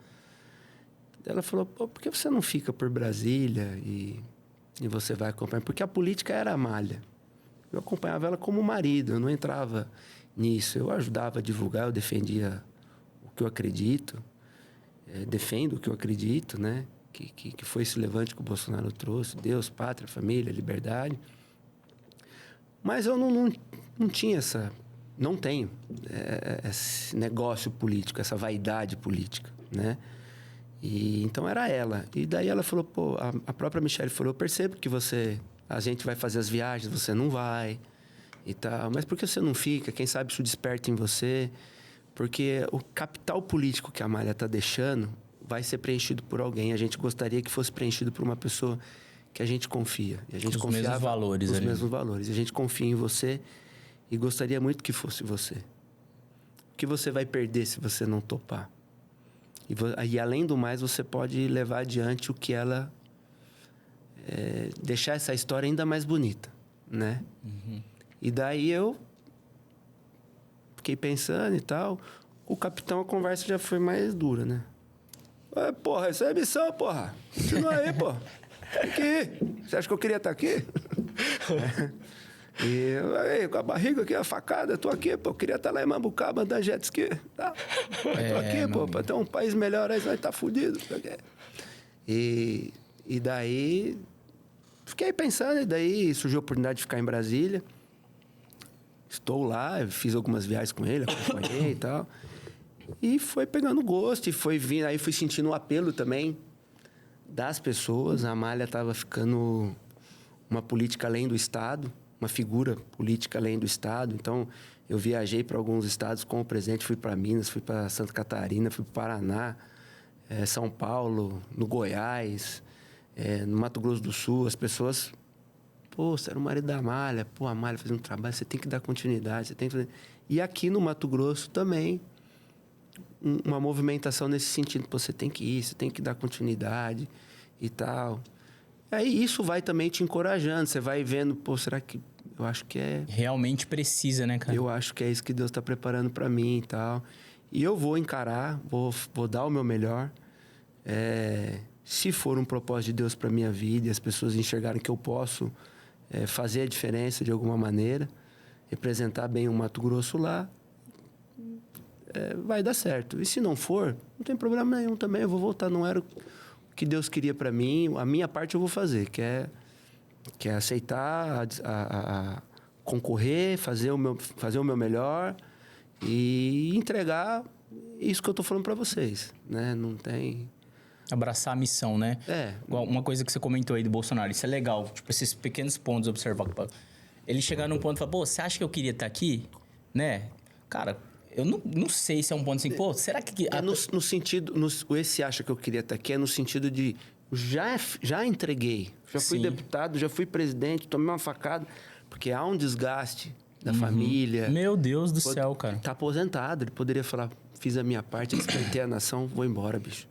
Ela falou, pô, por que você não fica por Brasília e você vai acompanhar? Porque a política era a Amália. Eu acompanhava ela como marido, eu não entrava nisso. Eu ajudava a divulgar, eu defendia o que eu acredito, defendo o que eu acredito, né? Que foi esse levante que o Bolsonaro trouxe, Deus, pátria, família, liberdade. Mas eu não tinha não tenho esse negócio político, essa vaidade política, né? E então era ela. E daí ela falou, pô, a própria Michelle falou, eu percebo que a gente vai fazer as viagens, você não vai e tal. Mas por que você não fica? Quem sabe isso desperta em você? Porque o capital político que a Amália está deixando vai ser preenchido por alguém. A gente gostaria que fosse preenchido por uma pessoa que a gente confia. E a gente os mesmos valores. Os mesmos valores. A gente confia em você e gostaria muito que fosse você. O que você vai perder se você não topar? E além do mais, você pode levar adiante o que ela... deixar essa história ainda mais bonita, né? Uhum. E daí eu fiquei pensando e tal. Com o capitão a conversa já foi mais dura, né? Porra, isso é missão, porra. Continua aí, porra. Aqui. Você acha que eu queria estar aqui? E aí, com a barriga aqui, a facada, tô aqui, pô. Eu queria estar lá em Mambucaba, andando jet ski. Tá? Tô aqui, pô. Pra ter um país melhor aí, você vai estar fudido. E daí... Fiquei pensando, e daí surgiu a oportunidade de ficar em Brasília. Estou lá, fiz algumas viagens com ele, acompanhei e tal. E foi pegando gosto, e foi vindo... Aí fui sentindo o apelo também das pessoas. A Amália estava ficando uma política além do Estado, uma figura política além do Estado. Então, eu viajei para alguns estados com o presidente, fui para Minas, fui para Santa Catarina, fui para o Paraná, São Paulo, no Goiás, no Mato Grosso do Sul. As pessoas, pô, você era o marido da Amália, pô, a Amália fazendo um trabalho, você tem que dar continuidade, você tem que fazer... E aqui no Mato Grosso também, uma movimentação nesse sentido, pô, você tem que ir, você tem que dar continuidade e tal... Aí isso vai também te encorajando, você vai vendo, pô, será que... Eu acho que realmente precisa, né, cara? Eu acho que é isso que Deus está preparando para mim e tal. E eu vou encarar, vou dar o meu melhor. Se for um propósito de Deus para minha vida e as pessoas enxergarem que eu posso fazer a diferença de alguma maneira, representar bem o Mato Grosso lá, vai dar certo. E se não for, não tem problema nenhum também, eu vou voltar, não era... que Deus queria para mim, a minha parte eu vou fazer, que é aceitar, a concorrer, fazer o meu melhor e entregar isso que eu tô falando para vocês, né? Não tem... Abraçar a missão, né? Igual uma coisa que você comentou aí do Bolsonaro, isso é legal, tipo, esses pequenos pontos observar. Ele chegar num ponto e falar, pô, você acha que eu queria estar aqui? Né? Cara... Eu não sei se é um ponto assim, pô, será que... no sentido... esse acha que eu queria estar aqui é no sentido de... Já entreguei. Já fui deputado, já fui presidente, tomei uma facada. Porque há um desgaste da família. Meu Deus do céu, cara. Tá aposentado. Ele poderia falar, fiz a minha parte, despertei a nação, vou embora, bicho.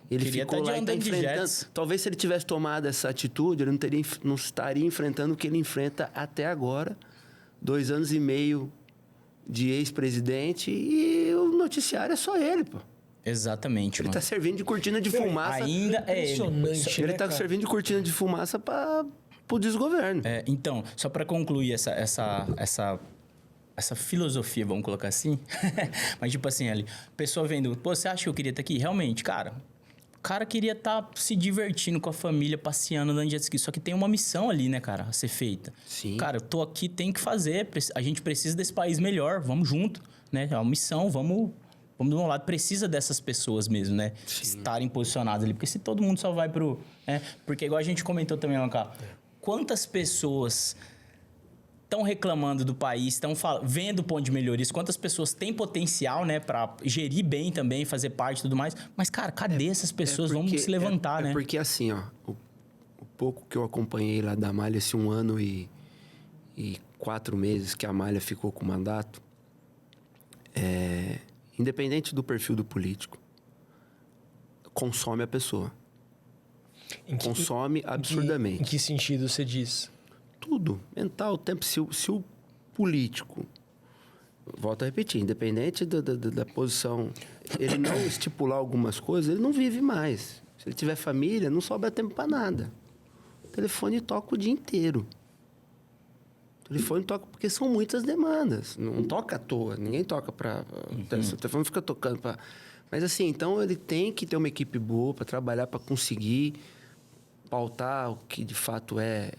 Ele ficou lá e tá enfrentando... Talvez se ele tivesse tomado essa atitude, ele não estaria enfrentando o que ele enfrenta até agora. 2 anos e meio... de ex-presidente, e o noticiário é só ele, pô. Exatamente, ele tá servindo de cortina de fumaça. Ainda é impressionante, ele tá servindo de cortina de fumaça pra pro desgoverno. Então, só para concluir essa filosofia, vamos colocar assim. Mas tipo assim, ali, a pessoa vendo, pô, você acha que eu queria estar aqui? Realmente, cara, o cara queria estar se divertindo com a família, passeando, andando de jet ski. Só que tem uma missão ali, né, cara, a ser feita. Sim. Cara, eu tô aqui, tem que fazer. A gente precisa desse país melhor, vamos junto, né? É uma missão, vamos do meu lado. Precisa dessas pessoas mesmo, né? Sim. Estarem posicionadas ali. Porque se todo mundo só vai pro... Porque igual a gente comentou também, Alancar, quantas pessoas estão reclamando do país, estão vendo o ponto de melhorias, quantas pessoas têm potencial, né, para gerir bem também, fazer parte e tudo mais. Mas, cara, cadê essas pessoas? Vamos se levantar, né? Porque assim, ó, o pouco que eu acompanhei lá da Malha, esse 1 ano e 4 meses que a Malha ficou com o mandato, independente do perfil do político, consome a pessoa. Consome absurdamente. Em que sentido você diz? Tudo. Mental, tempo. Se o político, volto a repetir, independente da posição, ele não estipular algumas coisas, ele não vive mais. Se ele tiver família, não sobra tempo para nada. O telefone toca o dia inteiro. O telefone toca porque são muitas demandas. Não toca à toa. Ninguém toca para... O telefone fica tocando para... Mas assim, então ele tem que ter uma equipe boa para trabalhar, para conseguir pautar o que de fato é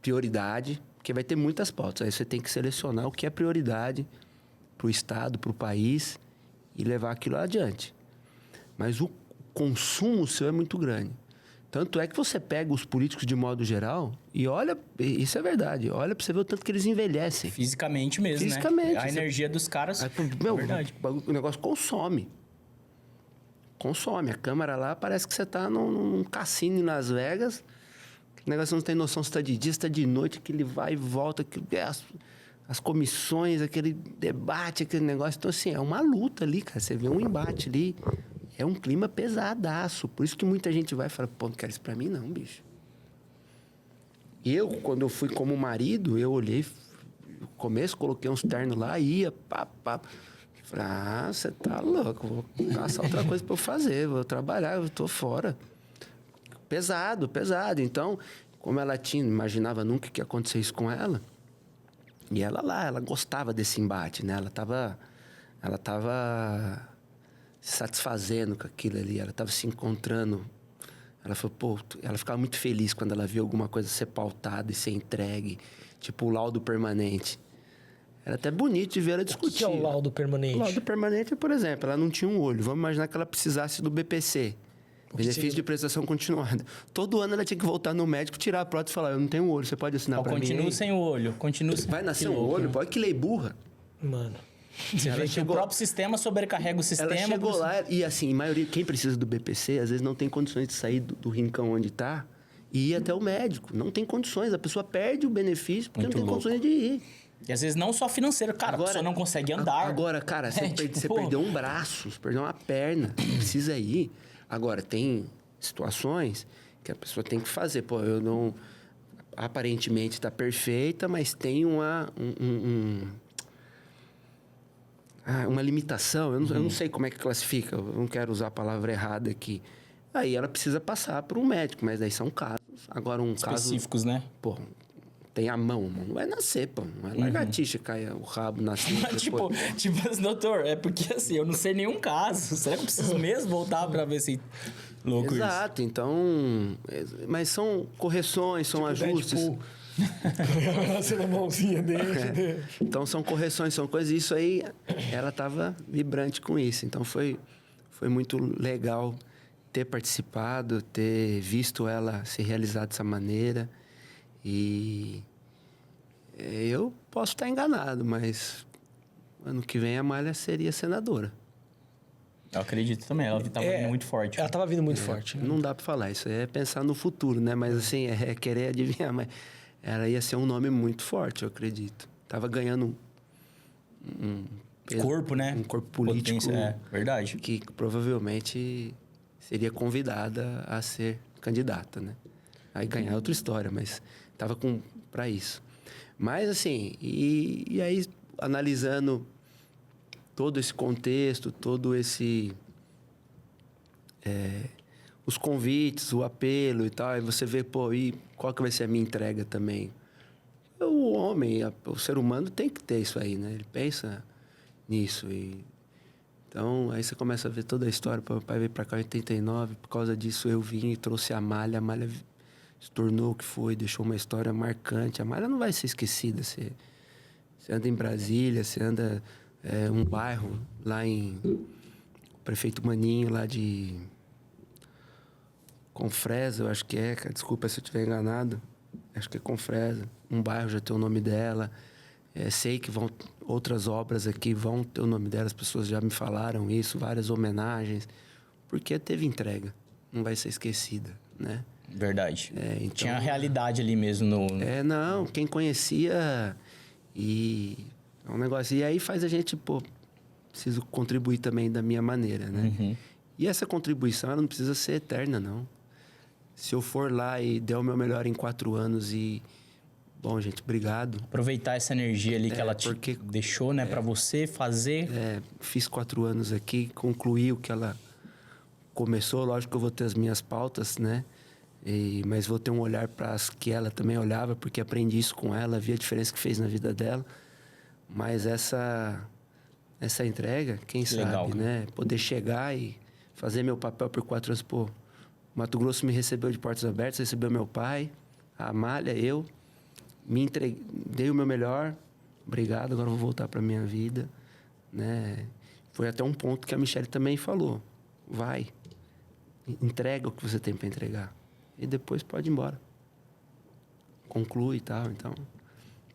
prioridade, porque vai ter muitas pautas. Aí você tem que selecionar o que é prioridade para o Estado, para o país e levar aquilo adiante. Mas o consumo seu é muito grande. Tanto é que você pega os políticos de modo geral e olha, isso é verdade, olha para você ver o tanto que eles envelhecem. Fisicamente mesmo, Fisicamente, né? A energia dos caras, é verdade. O negócio consome. Consome. A câmera lá parece que você tá num cassino em Las Vegas. O negócio não tem noção se tá de dia, se tá de noite, que ele vai e volta, as comissões, aquele debate, aquele negócio. Então, assim, é uma luta ali, cara. Você vê um embate ali. É um clima pesadaço. Por isso que muita gente vai e fala, pô, não quero isso pra mim não, bicho. Eu, quando eu fui como marido, eu olhei, no começo, coloquei uns ternos lá, ia, pá. Falei, você tá louco, vou caçar outra coisa pra eu fazer, vou trabalhar, eu tô fora. Pesado. Então, como ela não imaginava nunca que ia acontecer isso com ela, e ela gostava desse embate, né? Ela tava se satisfazendo com aquilo ali, ela tava se encontrando. Ela falou, pô, ela ficava muito feliz quando ela via alguma coisa ser pautada e ser entregue, tipo o laudo permanente. Era até bonito de ver ela discutir. O que é o laudo permanente? O laudo permanente, por exemplo, ela não tinha um olho. Vamos imaginar que ela precisasse do BPC. Benefício de prestação continuada. Todo ano ela tinha que voltar no médico, tirar a prótese e falar, eu não tenho um olho, você pode assinar pra mim? Continua sem o olho. Vai nascer um olho? Pode que lei burra. Mano. Você vê que o próprio sistema sobrecarrega o sistema. Ela chegou lá e, assim, a maioria, quem precisa do BPC, às vezes não tem condições de sair do rincão onde está e ir até o médico. Não tem condições. A pessoa perde o benefício porque Muito não tem louco. condições de ir. E às vezes não só financeiro. Cara, a pessoa não consegue andar. Agora, cara, você perdeu um braço, você perdeu uma perna, precisa ir. Agora, tem situações que a pessoa tem que fazer. Pô, eu não... Aparentemente está perfeita, mas tem uma limitação. Eu não sei como é que classifica. Eu não quero usar a palavra errada aqui. Aí ela precisa passar por um médico, mas aí são casos. Agora, específicos, né? Pô, tem a mão vai nascer, pô. Não é lagartixa, cai o rabo, nasce. tipo, doutor, é porque assim, eu não sei nenhum caso. Será que eu preciso mesmo voltar pra ver se... Louco isso. Exato, então... Mas são correções, são ajustes. Nasceu na mãozinha dele. Então, são correções, são coisas... Isso aí, ela estava vibrante com isso. Então, foi muito legal ter participado, ter visto ela se realizar dessa maneira. E eu posso estar enganado, mas ano que vem a Malha seria senadora. Eu acredito também, ela estava vindo muito forte. Ela estava vindo muito forte. Não dá para falar, isso é pensar no futuro, né? Mas assim, é querer adivinhar, mas ela ia ser um nome muito forte, eu acredito. Tava ganhando um corpo, né? Um corpo político. Potência, verdade. Que provavelmente seria convidada a ser candidata, né? Aí ganhar outra história, mas tava para isso. Mas assim, e aí analisando todo esse contexto, todo esse os convites, o apelo e tal. Aí você vê, pô, e qual que vai ser a minha entrega também? O homem, o ser humano tem que ter isso aí, né? Ele pensa nisso. Então, aí você começa a ver toda a história. Meu pai veio pra cá em 89, por causa disso eu vim e trouxe a malha. A malha se tornou o que foi, deixou uma história marcante. A malha não vai ser esquecida. Você anda em Brasília, você anda um bairro lá em Prefeito Maninho, lá de Confresa, eu acho que é, cara. Desculpa se eu estiver enganado. Acho que é Confresa. Um bairro já tem o nome dela. Sei que outras obras aqui vão ter o nome dela. As pessoas já me falaram isso, várias homenagens. Porque teve entrega. Não vai ser esquecida, né? Verdade. Então, tinha a realidade ali mesmo no... não. Quem conhecia e... É um negócio... E aí faz a gente, pô... Preciso contribuir também da minha maneira, né? Uhum. E essa contribuição, ela não precisa ser eterna, não. Se eu for lá e der o meu melhor em 4 anos e... Bom, gente, obrigado. Aproveitar essa energia ali que ela te deixou, né? Pra você fazer. Fiz 4 anos aqui, concluí o que ela começou. Lógico que eu vou ter as minhas pautas, né? Mas vou ter um olhar para as que ela também olhava, porque aprendi isso com ela, vi a diferença que fez na vida dela. Mas essa entrega, quem sabe, legal, né? Poder chegar e fazer meu papel por 4 anos. Pô, Mato Grosso me recebeu de portas abertas, recebeu meu pai, a Amália, eu. Me entreguei, dei o meu melhor. Obrigado, agora vou voltar para minha vida, né? Foi até um ponto que a Michelle também falou. Vai, entrega o que você tem para entregar. E depois pode ir embora. Conclui e tal, então...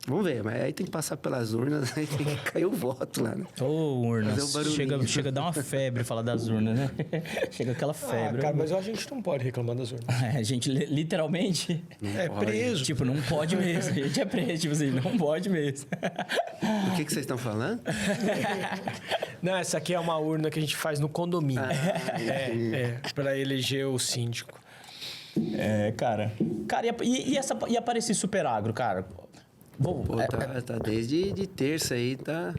Vamos ver, mas aí tem que passar pelas urnas, aí tem que cair o voto lá, né? Urnas. Chega a dar uma febre falar das urnas, né? Chega aquela febre. Cara, mas a gente não pode reclamar das urnas. A gente literalmente... preso. Tipo, não pode mesmo. A gente é preso, tipo assim, não pode mesmo. O que vocês estão falando? Não, essa aqui é uma urna que a gente faz no condomínio. Para eleger o síndico. Cara. Cara, e aparecer Super Agro, cara? Pô, tá desde de terça aí, tá...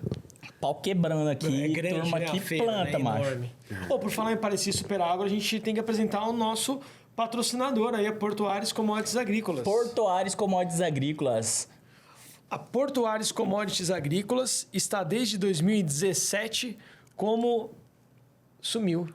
Pau quebrando aqui, É grande, turma né? aqui A feira, planta, né? macho. Enorme. Pô, por falar em Parecer Super Agro, a gente tem que apresentar o nosso patrocinador aí, a Portuários Commodities Agrícolas. Portuários Commodities Agrícolas. A Portuários Commodities Agrícolas está desde 2017 como... Sumiu.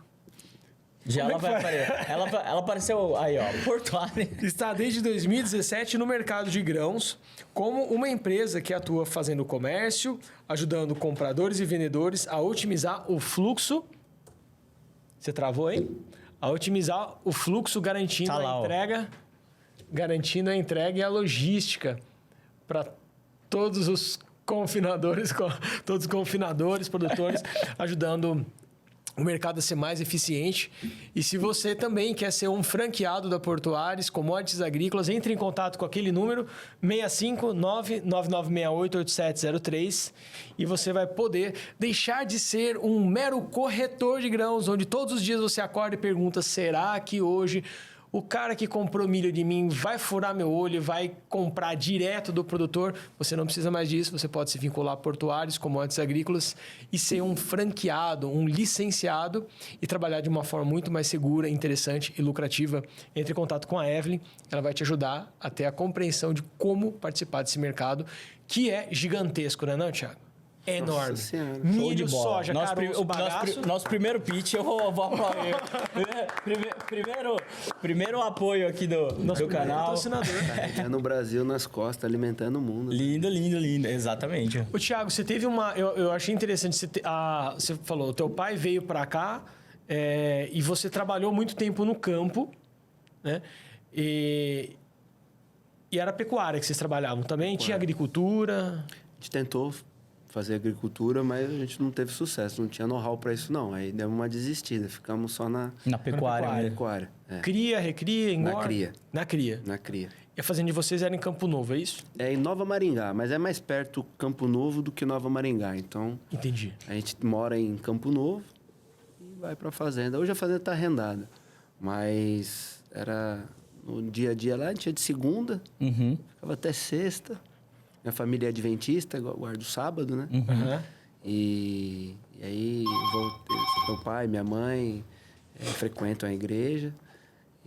Já ela vai aparecer. Ela apareceu aí, ó. Portuário. Está desde 2017 no mercado de grãos como uma empresa que atua fazendo comércio, ajudando compradores e vendedores a otimizar o fluxo. Você travou, hein? A otimizar o fluxo, garantindo a entrega e a logística para todos os confinadores, produtores, ajudando o mercado a ser mais eficiente. E se você também quer ser um franqueado da Portuários Commodities Agrícolas, entre em contato com aquele número 659-9968-8703 e você vai poder deixar de ser um mero corretor de grãos, onde todos os dias você acorda e pergunta: será que hoje o cara que comprou milho de mim vai furar meu olho, vai comprar direto do produtor? Você não precisa mais disso, você pode se vincular a Portuários, Commodities Agrícolas e ser um franqueado, um licenciado e trabalhar de uma forma muito mais segura, interessante e lucrativa. Entre em contato com a Evelyn, ela vai te ajudar a ter a compreensão de como participar desse mercado, que é gigantesco, não, Thiago? É enorme. Milho, soja, caroço, nosso primeiro pitch, eu vou primeiro apoio aqui do canal. No Brasil, nas costas, alimentando o mundo. Lindo. Exatamente. O Thiago, você teve uma... Eu achei interessante, você falou, o teu pai veio para cá e você trabalhou muito tempo no campo, né? E era pecuária que vocês trabalhavam também? Pecuária. Tinha agricultura? A gente tentou fazer agricultura, mas a gente não teve sucesso, não tinha know-how para isso não. Aí deu uma desistida, ficamos só na pecuária. Na pecuária. Cria, recria, engorda? Na cria. E a fazenda de vocês era em Campo Novo, é isso? É em Nova Maringá, mas é mais perto Campo Novo do que Nova Maringá, então... Entendi. A gente mora em Campo Novo e vai para a fazenda. Hoje a fazenda está arrendada, mas era no dia a dia lá, a gente ia de segunda, ficava até sexta. Minha família é adventista, guardo sábado, né? E aí, meu pai, minha mãe frequentam a igreja.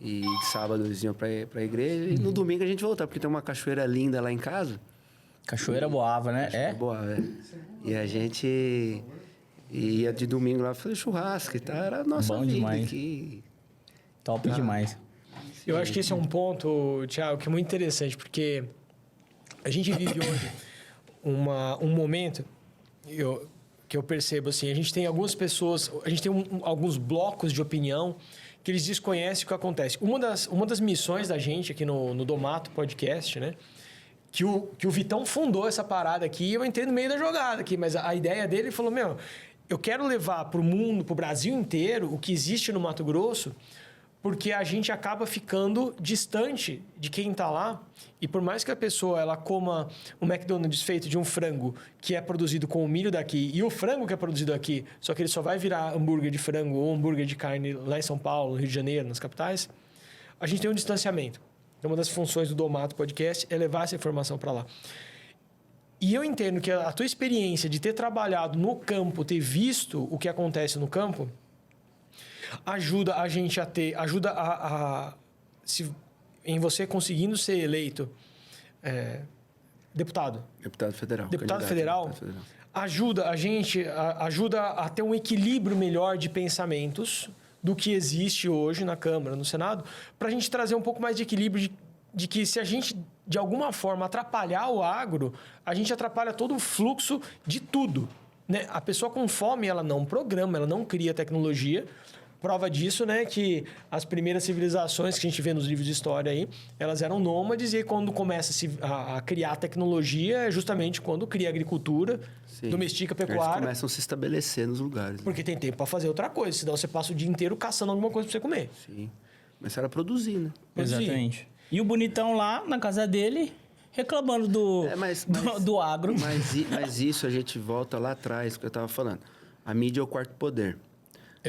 E de sábado eles iam pra igreja. E no domingo a gente voltava, porque tem uma cachoeira linda lá em casa. Cachoeira Boava, né? É boa, E a gente ia de domingo lá fazer churrasco e tal. Era a nossa Bom vida demais. aqui. Top demais. Eu acho que esse é um ponto, Thiago, que é muito interessante, porque a gente vive hoje um momento que eu percebo assim, a gente tem algumas pessoas, a gente tem alguns blocos de opinião que eles desconhecem o que acontece. Uma das missões da gente aqui no Domato Podcast, né? Que o Vitão fundou essa parada aqui, e eu entrei no meio da jogada aqui, mas a ideia dele, ele falou, eu quero levar para o mundo, para o Brasil inteiro, o que existe no Mato Grosso, porque a gente acaba ficando distante de quem está lá. E por mais que a pessoa ela coma um McDonald's feito de um frango que é produzido com o milho daqui e o frango que é produzido aqui, só que ele só vai virar hambúrguer de frango ou hambúrguer de carne lá em São Paulo, no Rio de Janeiro, nas capitais, a gente tem um distanciamento. Então, uma das funções do Domato Podcast é levar essa informação para lá. E eu entendo que a tua experiência de ter trabalhado no campo, ter visto o que acontece no campo, ajuda a gente a ter... em você conseguindo ser eleito deputado. Deputado federal. Deputado federal. Ajuda a gente a ter um equilíbrio melhor de pensamentos do que existe hoje na Câmara, no Senado, para a gente trazer um pouco mais de equilíbrio de que se a gente, de alguma forma, atrapalhar o agro, a gente atrapalha todo o fluxo de tudo. Né? A pessoa com fome, ela não programa, ela não cria tecnologia. Prova disso, né, que as primeiras civilizações que a gente vê nos livros de história aí, elas eram nômades, e quando começa a criar tecnologia é justamente quando cria agricultura, domestica a pecuária. Eles começam a se estabelecer nos lugares. Né? Porque tem tempo para fazer outra coisa, senão você passa o dia inteiro caçando alguma coisa para você comer. Sim. Mas era produzir, né? Exatamente. E o bonitão lá, na casa dele, reclamando do agro. Mas isso a gente volta lá atrás, que eu estava falando. A mídia é o quarto poder.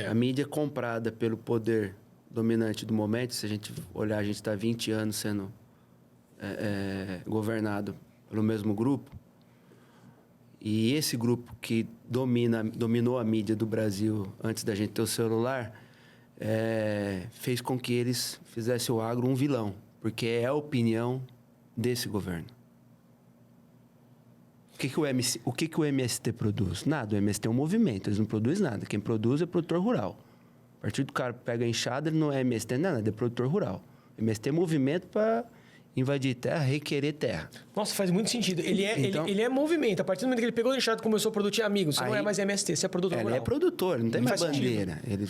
A mídia comprada pelo poder dominante do momento, se a gente olhar, a gente está 20 anos sendo governado pelo mesmo grupo. E esse grupo que dominou a mídia do Brasil antes da gente ter o celular, fez com que eles fizessem o agro um vilão, porque é a opinião desse governo. O que o MST produz? Nada. O MST é um movimento, eles não produzem nada. Quem produz é produtor rural. A partir do cara pega a enxada, ele não é MST, não é nada, é produtor rural. MST é movimento para invadir terra, requerer terra. Nossa, faz muito sentido. Ele é movimento. A partir do momento que ele pegou a enxada e começou a produzir amigos, você não é mais MST, você é produtor rural. Ele é produtor, não tem mais bandeira. Ele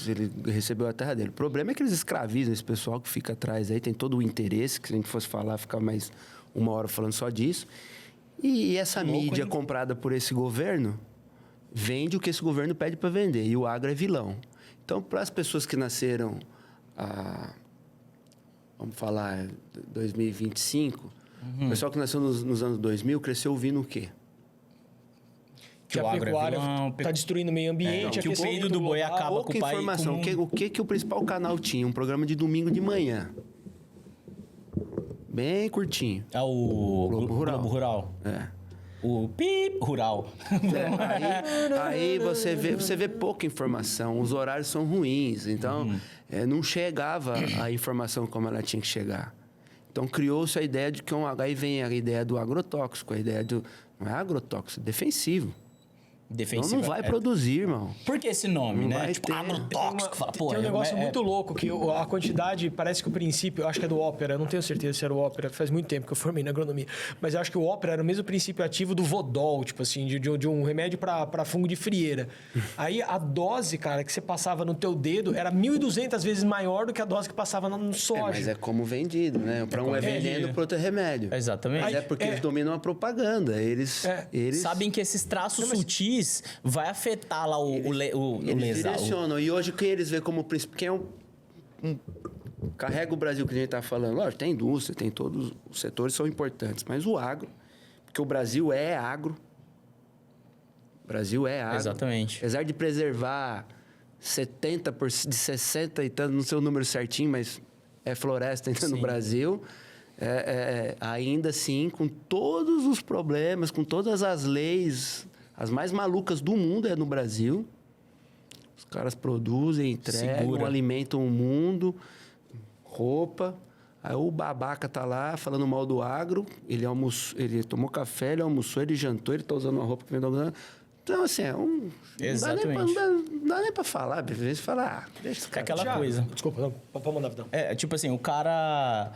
recebeu a terra dele. O problema é que eles escravizam esse pessoal que fica atrás aí, tem todo o interesse, que se a gente fosse falar, ficar mais 1 hora falando só disso. E essa mídia comprada por esse governo vende o que esse governo pede para vender. E o agro é vilão. Então, para as pessoas que nasceram, vamos falar, 2025, o pessoal que nasceu nos anos 2000 cresceu ouvindo o quê? Que a pecuária está destruindo o meio ambiente. Que o peido do boi acaba com o pai. Informação. O que o principal canal tinha? Um programa de domingo de manhã. Bem curtinho. É o Globo Rural. O PIP Rural. Aí você vê pouca informação. Os horários são ruins. Então, não chegava a informação como ela tinha que chegar. Então, criou-se a ideia de que aí vem a ideia do agrotóxico. A ideia do... Não é agrotóxico, defensivo. Então não vai produzir, irmão. Por que esse nome, não né? Tipo, agrotóxico. Tem um negócio muito louco, que a quantidade, parece que o princípio, eu acho que é do Ópera, eu não tenho certeza se era o Ópera, faz muito tempo que eu formei na agronomia, mas eu acho que o Ópera era o mesmo princípio ativo do Vodol, tipo assim, de um remédio para fungo de frieira. Aí a dose, cara, que você passava no teu dedo era 1.200 vezes maior do que a dose que passava no soja. Mas é como vendido, né? Para um é veneno, para outro é remédio. Exatamente. Mas porque eles dominam a propaganda. Eles sabem que esses traços sutis vai afetar lá o eles direcionam. E hoje quem eles vê como príncipe, quem carrega o Brasil que a gente está falando. Lógico, tem indústria, tem todos os setores são importantes, mas o agro, porque o Brasil é agro. O Brasil é agro. Exatamente. Apesar de preservar 70%, de 60 e tanto, não sei o número certinho, mas é floresta ainda no Brasil. Ainda assim, com todos os problemas, com todas as leis, as mais malucas do mundo é no Brasil. Os caras produzem, entregam, alimentam o mundo, roupa. Aí o babaca tá lá falando mal do agro, ele tomou café, ele almoçou, ele jantou, ele tá usando uma roupa que vem do... Então, assim, Exatamente. Não dá nem pra falar. Às vezes fala, deixa esse cara. Aquela coisa. Desculpa, não, pode mandar, Vitão. Tipo assim, o cara...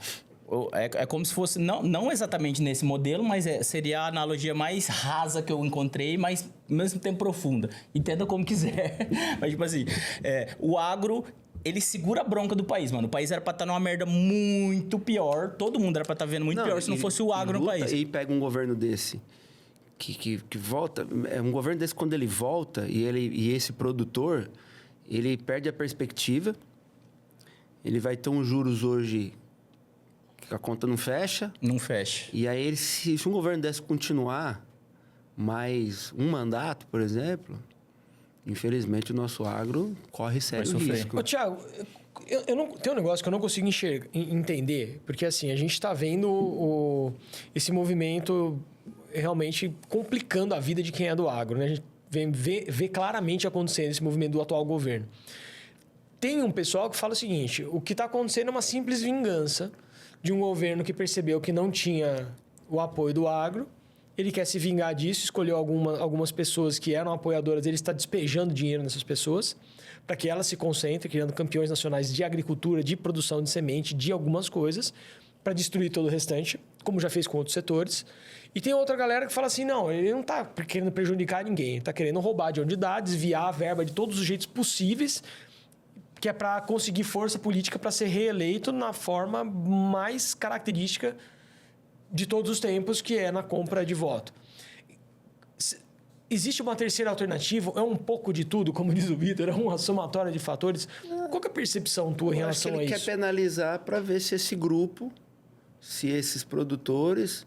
É como se fosse... Não exatamente nesse modelo, mas seria a analogia mais rasa que eu encontrei, mas ao mesmo tempo profunda. Entenda como quiser. Mas, tipo assim, o agro... Ele segura a bronca do país, mano. O país era pra estar numa merda muito pior. Todo mundo era pra estar vendo muito pior se não fosse o agro no país. E pega um governo desse que volta... Um governo desse, quando ele volta, e esse produtor, ele perde a perspectiva. Ele vai ter uns juros hoje que a conta não fecha. Não fecha. E aí, se um governo desse continuar mais um mandato, por exemplo... Infelizmente, o nosso agro corre sério risco. Ô, Thiago, tem um negócio que eu não consigo entender. Porque, assim, a gente está vendo esse movimento realmente complicando a vida de quem é do agro, né? A gente vê claramente acontecendo esse movimento do atual governo. Tem um pessoal que fala o seguinte, o que está acontecendo é uma simples vingança de um governo que percebeu que não tinha o apoio do agro. Ele quer se vingar disso, escolheu algumas pessoas que eram apoiadoras, ele está despejando dinheiro nessas pessoas para que elas se concentrem, criando campeões nacionais de agricultura, de produção de semente, de algumas coisas, para destruir todo o restante, como já fez com outros setores. E tem outra galera que fala assim, não, ele não está querendo prejudicar ninguém, ele está querendo roubar de onde dá, desviar a verba de todos os jeitos possíveis, que é para conseguir força política para ser reeleito na forma mais característica de todos os tempos, que é na compra de voto. Existe uma terceira alternativa? É um pouco de tudo, como diz o Vitor, é uma somatória de fatores. Qual que é a percepção tua em relação a isso? Ele quer penalizar para ver se esse grupo, se esses produtores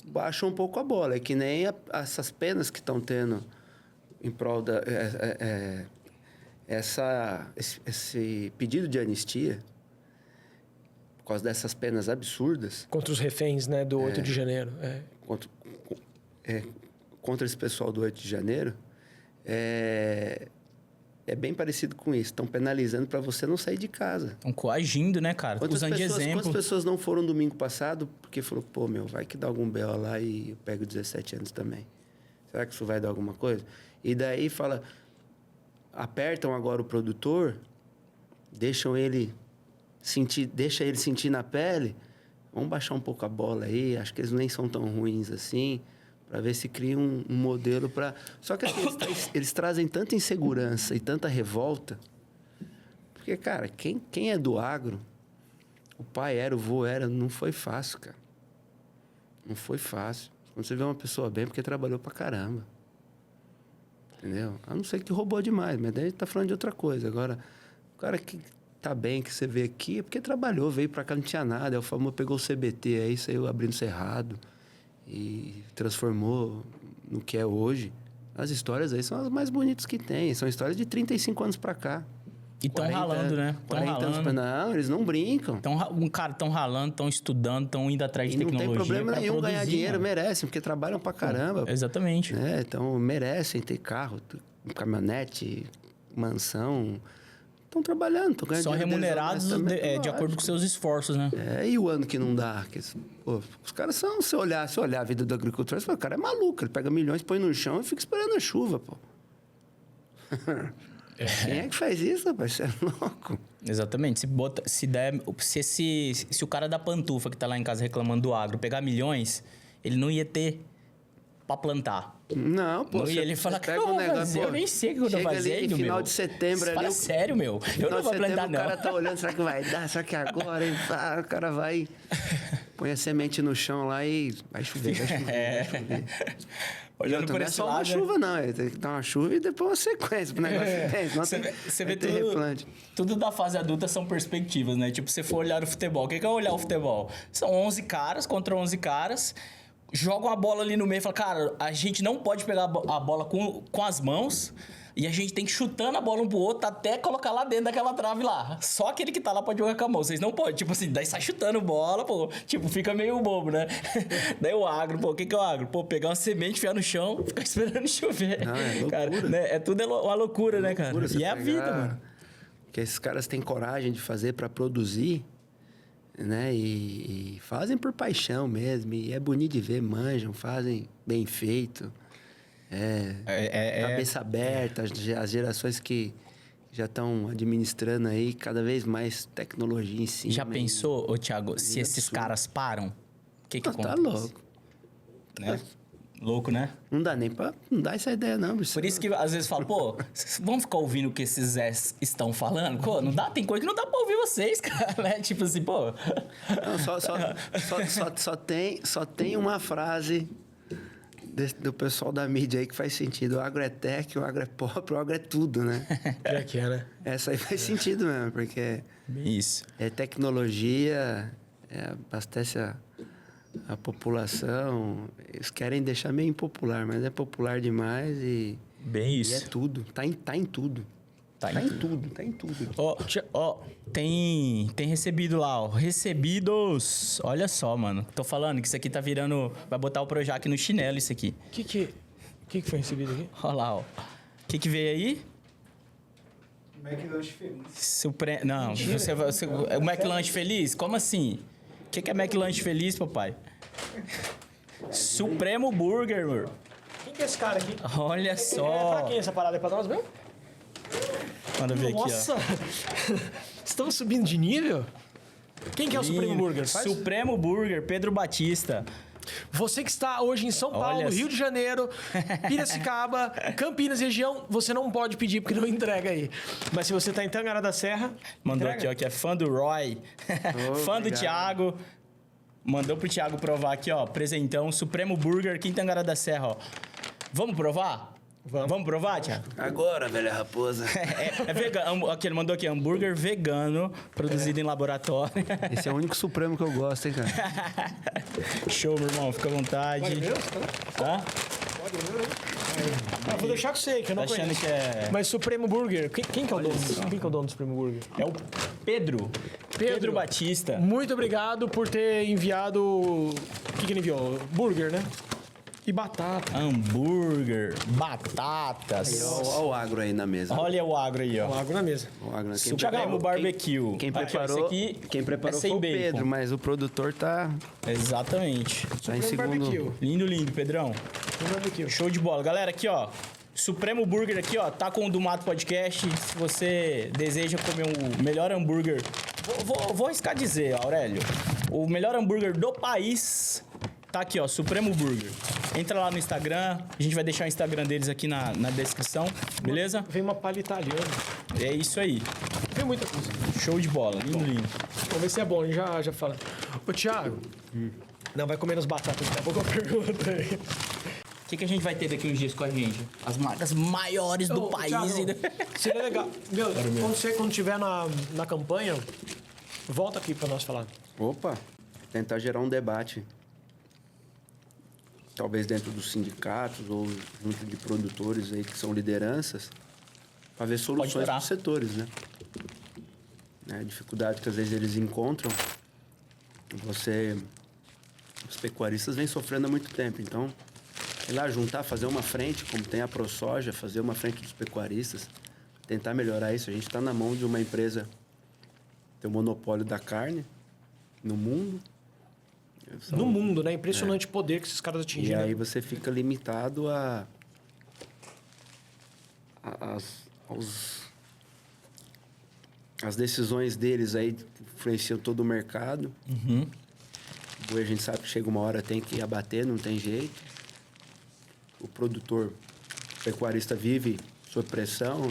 baixam um pouco a bola. É que nem essas penas que estão tendo em prol da... esse pedido de anistia, por causa dessas penas absurdas... Contra os reféns, né, do 8 de janeiro. Contra esse pessoal do 8 de janeiro, é bem parecido com isso. Estão penalizando para você não sair de casa. Estão coagindo, né, cara? Usando de exemplo. Quantas pessoas não foram domingo passado porque falou, pô, vai que dá algum B.O. lá e eu pego 17 anos também. Será que isso vai dar alguma coisa? E daí apertam agora o produtor, deixa ele sentir na pele, vamos baixar um pouco a bola aí, acho que eles nem são tão ruins assim, para ver se cria um modelo para... Só que assim, eles trazem tanta insegurança e tanta revolta, porque, cara, quem é do agro, o pai era, o vô era, não foi fácil, cara. Não foi fácil. Quando você vê uma pessoa bem, porque trabalhou pra caramba. Entendeu? A não ser que roubou demais, mas daí a gente tá falando de outra coisa. Agora, o cara que tá bem, que você vê aqui, é porque trabalhou, veio pra cá, não tinha nada. É o famoso pegou o CBT aí, saiu abrindo cerrado e transformou no que é hoje. As histórias aí são as mais bonitas que tem. São histórias de 35 anos pra cá. E estão ralando, né? Estão ralando. Não, eles não brincam. Estão ralando, estão estudando, estão indo atrás de tecnologia. Não tem problema nenhum produzir, ganhar dinheiro, merecem, porque trabalham pra caramba. Exatamente. Né? Então, merecem ter carro, caminhonete, mansão. Estão trabalhando, estão ganhando São dinheiro. Remunerados de acordo com seus esforços, né? E o ano que não dá? Os caras são... Se olhar a vida do agricultor, você fala, o cara é maluco. Ele pega milhões, põe no chão e fica esperando a chuva, pô. Quem é que faz isso, rapaz? Você é louco. Exatamente. Se o cara da pantufa que tá lá em casa reclamando do agro pegar milhões, ele não ia ter pra plantar. Não, pô. Não ia ele falar, que eu negócio, eu nem sei o que eu tô fazendo, final meu. De setembro ali. Sério, meu. Eu não vou plantar, não. O cara tá olhando, será que vai dar? Será que agora? O cara vai... Põe a semente no chão lá e vai chover, vai chover. Olhando por esse lado, não é só uma chuva, não. Tem que dar uma chuva e depois uma sequência pro negócio. Você vê tudo da fase adulta são perspectivas, né? Tipo, se você for olhar o futebol, o que é olhar o futebol? São 11 caras contra 11 caras, jogam a bola ali no meio e falam, cara, a gente não pode pegar a bola com as mãos e a gente tem que ir chutando a bola um pro outro até colocar lá dentro daquela trave lá. Só aquele que tá lá pode jogar com a mão. Vocês não podem. Tipo assim, daí sai chutando bola, pô. Tipo, fica meio bobo, né? Daí o agro, pô, o que é o agro? Pô, pegar uma semente, enfiar no chão, ficar esperando chover. Não, é loucura. Cara, né? Tudo uma loucura, né, cara? E é a vida, mano. Que esses caras têm coragem de fazer pra produzir né? E fazem por paixão mesmo. E é bonito de ver, manjam, fazem bem feito. Cabeça aberta, as gerações que já estão administrando aí cada vez mais tecnologia em cima. Já pensou, ô Thiago, se esses caras param? O que Tá acontece? louco. Né? Louco, né? Não dá nem pra... Não dá essa ideia, não, bicho. Por isso que às vezes falo, pô, vamos ficar ouvindo o que esses Zés estão falando? Pô, não dá, tem coisa que não dá pra ouvir vocês, cara, né? Tipo assim, pô... Não, só tem uma frase do pessoal da mídia aí que faz sentido. O agro é tech, o agro é pop, o agro é tudo, né? Já que é, né? Essa aí faz sentido mesmo, porque Isso. é tecnologia, abastece a população. Eles querem deixar meio impopular, mas é popular demais e Bem isso. é tudo. Tá em tudo. Tá Tá em em tudo, tá em tudo. Ó, tem recebido lá, ó. Recebidos. Olha só, mano. Tô falando que isso aqui tá virando... Vai botar o Projac no chinelo, isso aqui. O que foi recebido aqui? Olha lá, ó. O que veio aí? McLanche feliz. Não, é o McLanche Feliz? Como assim? O que é McLanche Feliz, papai? Supremo Burger, mano. Quem que é esse cara aqui? Olha É pra só. quem essa parada? É pra nós mesmo? Manda ver aqui, ó. Nossa! Estamos subindo de nível? Quem que é o Supremo Lindo. Burger? Faz? Supremo Burger, Pedro Batista. Você que está hoje em São Paulo, Olha Rio de Janeiro, Piracicaba, Campinas região, você não pode pedir porque não entrega aí. Mas se você está em Tangará da Serra, Mandou entrega. aqui, ó, que é fã do Roy. Fã do obrigado. Thiago. Mandou pro Thiago provar aqui, ó. Presentão, Supremo Burger, aqui em Tangará da Serra, ó. Vamos provar? Vamos provar, Thiago? Agora, velha raposa. É vegano. Aqui, ele mandou aqui, hambúrguer vegano, produzido em laboratório. Esse é o único supremo que eu gosto, hein, cara? Show, meu irmão. Fica à vontade. Pode mesmo? Tá? Ah, vou deixar com você, que eu não Tá achando conheço. que é... Mas Supremo Burger, quem que é o dono? Quem que é o dono do Supremo Burger? É o Pedro. Pedro Batista. Muito obrigado por ter enviado... O que ele enviou? Burger, né? E batata. Hambúrguer, batatas. Olha o agro aí na mesa. Olha o agro aí, O ó. água na mesa. O agro aqui. Supremo Barbecue. Quem Aqui, ó, preparou, esse aqui quem preparou é sem foi o bacon. Pedro, mas o produtor tá Exatamente. em Supremo segundo. Barbecue. Lindo, Pedrão. Supremo Barbecue. Show de bola. Galera, aqui, ó. Supremo Burger aqui, ó. Tá com o do Mato Podcast. Se você deseja comer o melhor hambúrguer... Vou arriscar dizer, Aurélio. O melhor hambúrguer do país... Tá aqui, ó, Supremo Burger. Entra lá no Instagram, a gente vai deixar o Instagram deles aqui na descrição, beleza? Vem uma palha italiana. É isso aí. Vem muita coisa. Show de bola, lindo. Vamos ver se é bom, já fala. Ô, Thiago. Não, vai comer as batatas, daqui a pouco eu pergunto aí. O que a gente vai ter daqui uns dias com a gente? As marcas maiores do Ô, país. Thiago, seria legal. Meu, quando estiver na campanha, volta aqui pra nós falar. Opa, tentar gerar um debate. Talvez dentro dos sindicatos ou junto de produtores aí que são lideranças, para ver soluções estourar. para os setores, né? A dificuldade que às vezes eles encontram, os pecuaristas vêm sofrendo há muito tempo. Então, ir lá juntar, fazer uma frente, como tem a ProSoja, fazer uma frente dos pecuaristas, tentar melhorar isso. A gente está na mão de uma empresa que tem o monopólio da carne no mundo. No mundo, né? Impressionante o poder que esses caras E atingiram. aí você fica limitado as decisões deles aí que influenciam todo o mercado. O boi, a gente sabe que chega uma hora tem que abater, não tem jeito. O produtor, o pecuarista vive sob pressão.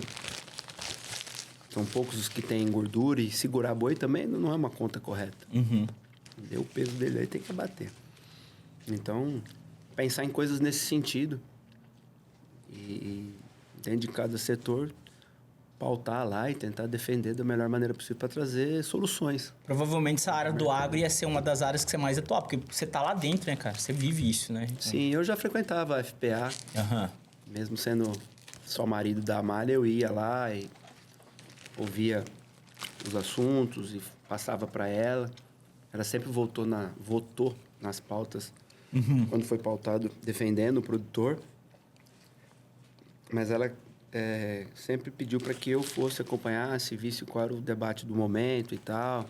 São poucos os que têm gordura e segurar boi também não é uma conta correta. O peso dele aí tem que abater. Então, pensar em coisas nesse sentido. E dentro de cada setor, pautar lá e tentar defender da melhor maneira possível para trazer soluções. Provavelmente essa área do agro ia ser uma das áreas que você mais atua, porque você tá lá dentro, né, cara? Você vive isso, né? Sim, eu já frequentava a FPA, Aham. mesmo sendo só marido da Amália, eu ia lá e ouvia os assuntos e passava para ela. Ela sempre votou nas pautas, quando foi pautado defendendo o produtor. Mas ela sempre pediu para que eu fosse acompanhar, se visse qual era o debate do momento e tal.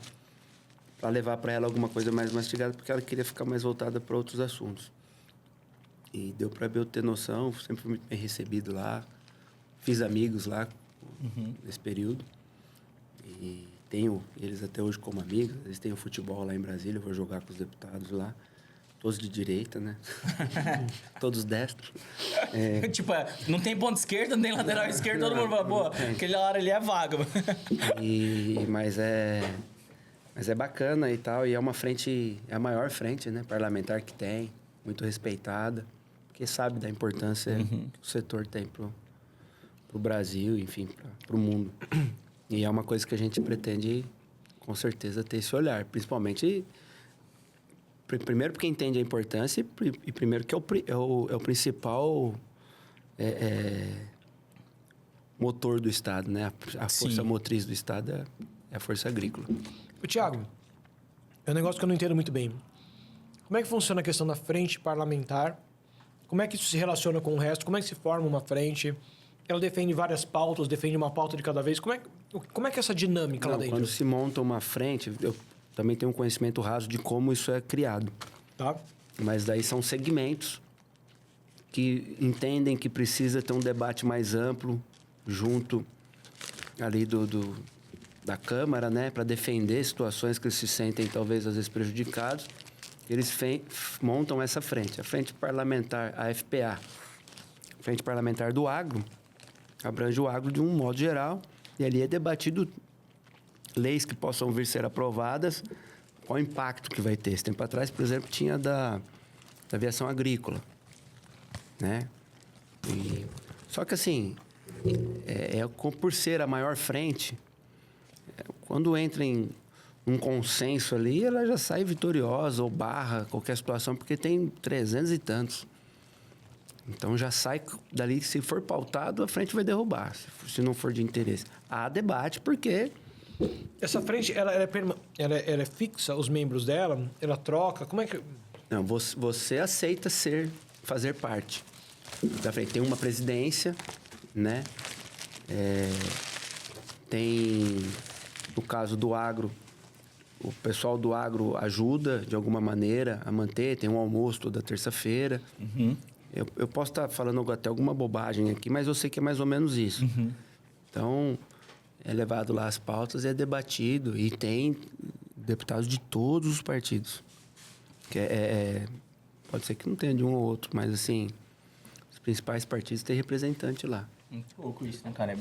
para levar para ela alguma coisa mais mastigada, porque ela queria ficar mais voltada para outros assuntos. E deu para eu ter noção, sempre fui muito bem recebido lá. Fiz amigos lá nesse período. E tenho eles até hoje como amigos. Eles têm o futebol lá em Brasília, eu vou jogar com os deputados lá. Todos de direita, né? Todos destros. Tipo, não tem ponta esquerda, não tem lateral esquerda, todo mundo fala, pô, aquele hora ali é vaga. Mas é bacana e tal. E é uma frente, é a maior frente, né? Parlamentar que tem, muito respeitada. Porque sabe da importância que o setor tem pro Brasil, enfim, pro mundo. E é uma coisa que a gente pretende, com certeza, ter esse olhar. Principalmente, primeiro porque entende a importância e primeiro que é o principal motor do Estado, né? A força motriz do Estado é a força agrícola. Ô, Thiago, é um negócio que eu não entendo muito bem. Como é que funciona a questão da frente parlamentar? Como é que isso se relaciona com o resto? Como é que se forma uma frente? Ela defende várias pautas, defende uma pauta de cada vez. Como é que é essa dinâmica lá dentro? Quando se monta uma frente, eu também tenho um conhecimento raso de como isso é criado. Tá. Mas daí são segmentos que entendem que precisa ter um debate mais amplo junto ali da Câmara, né? Para defender situações que eles se sentem, talvez, às vezes prejudicados. Eles montam essa frente. A Frente Parlamentar, a FPA, Frente Parlamentar do Agro, abrange o agro de um modo geral. E ali é debatido leis que possam vir ser aprovadas, qual o impacto que vai ter. Esse tempo atrás, por exemplo, tinha da aviação agrícola, né? Só que assim, por ser a maior frente, quando entra em um consenso ali, ela já sai vitoriosa ou barra qualquer situação, porque tem 300 e tantos. Então já sai dali, se for pautado, a frente vai derrubar, se não for de interesse. Há debate, porque... Essa frente, ela é fixa, os membros dela? Ela troca? Como é que... Não, você aceita fazer parte da frente. Tem uma presidência, né? Tem, no caso do agro, o pessoal do agro ajuda, de alguma maneira, a manter. Tem um almoço toda terça-feira. Eu posso estar falando até alguma bobagem aqui, mas eu sei que é mais ou menos isso. Então, é levado lá as pautas e é debatido. E tem deputados de todos os partidos. Pode ser que não tenha de um ou outro, mas assim, os principais partidos têm representante lá. Muito louco isso, né, cara?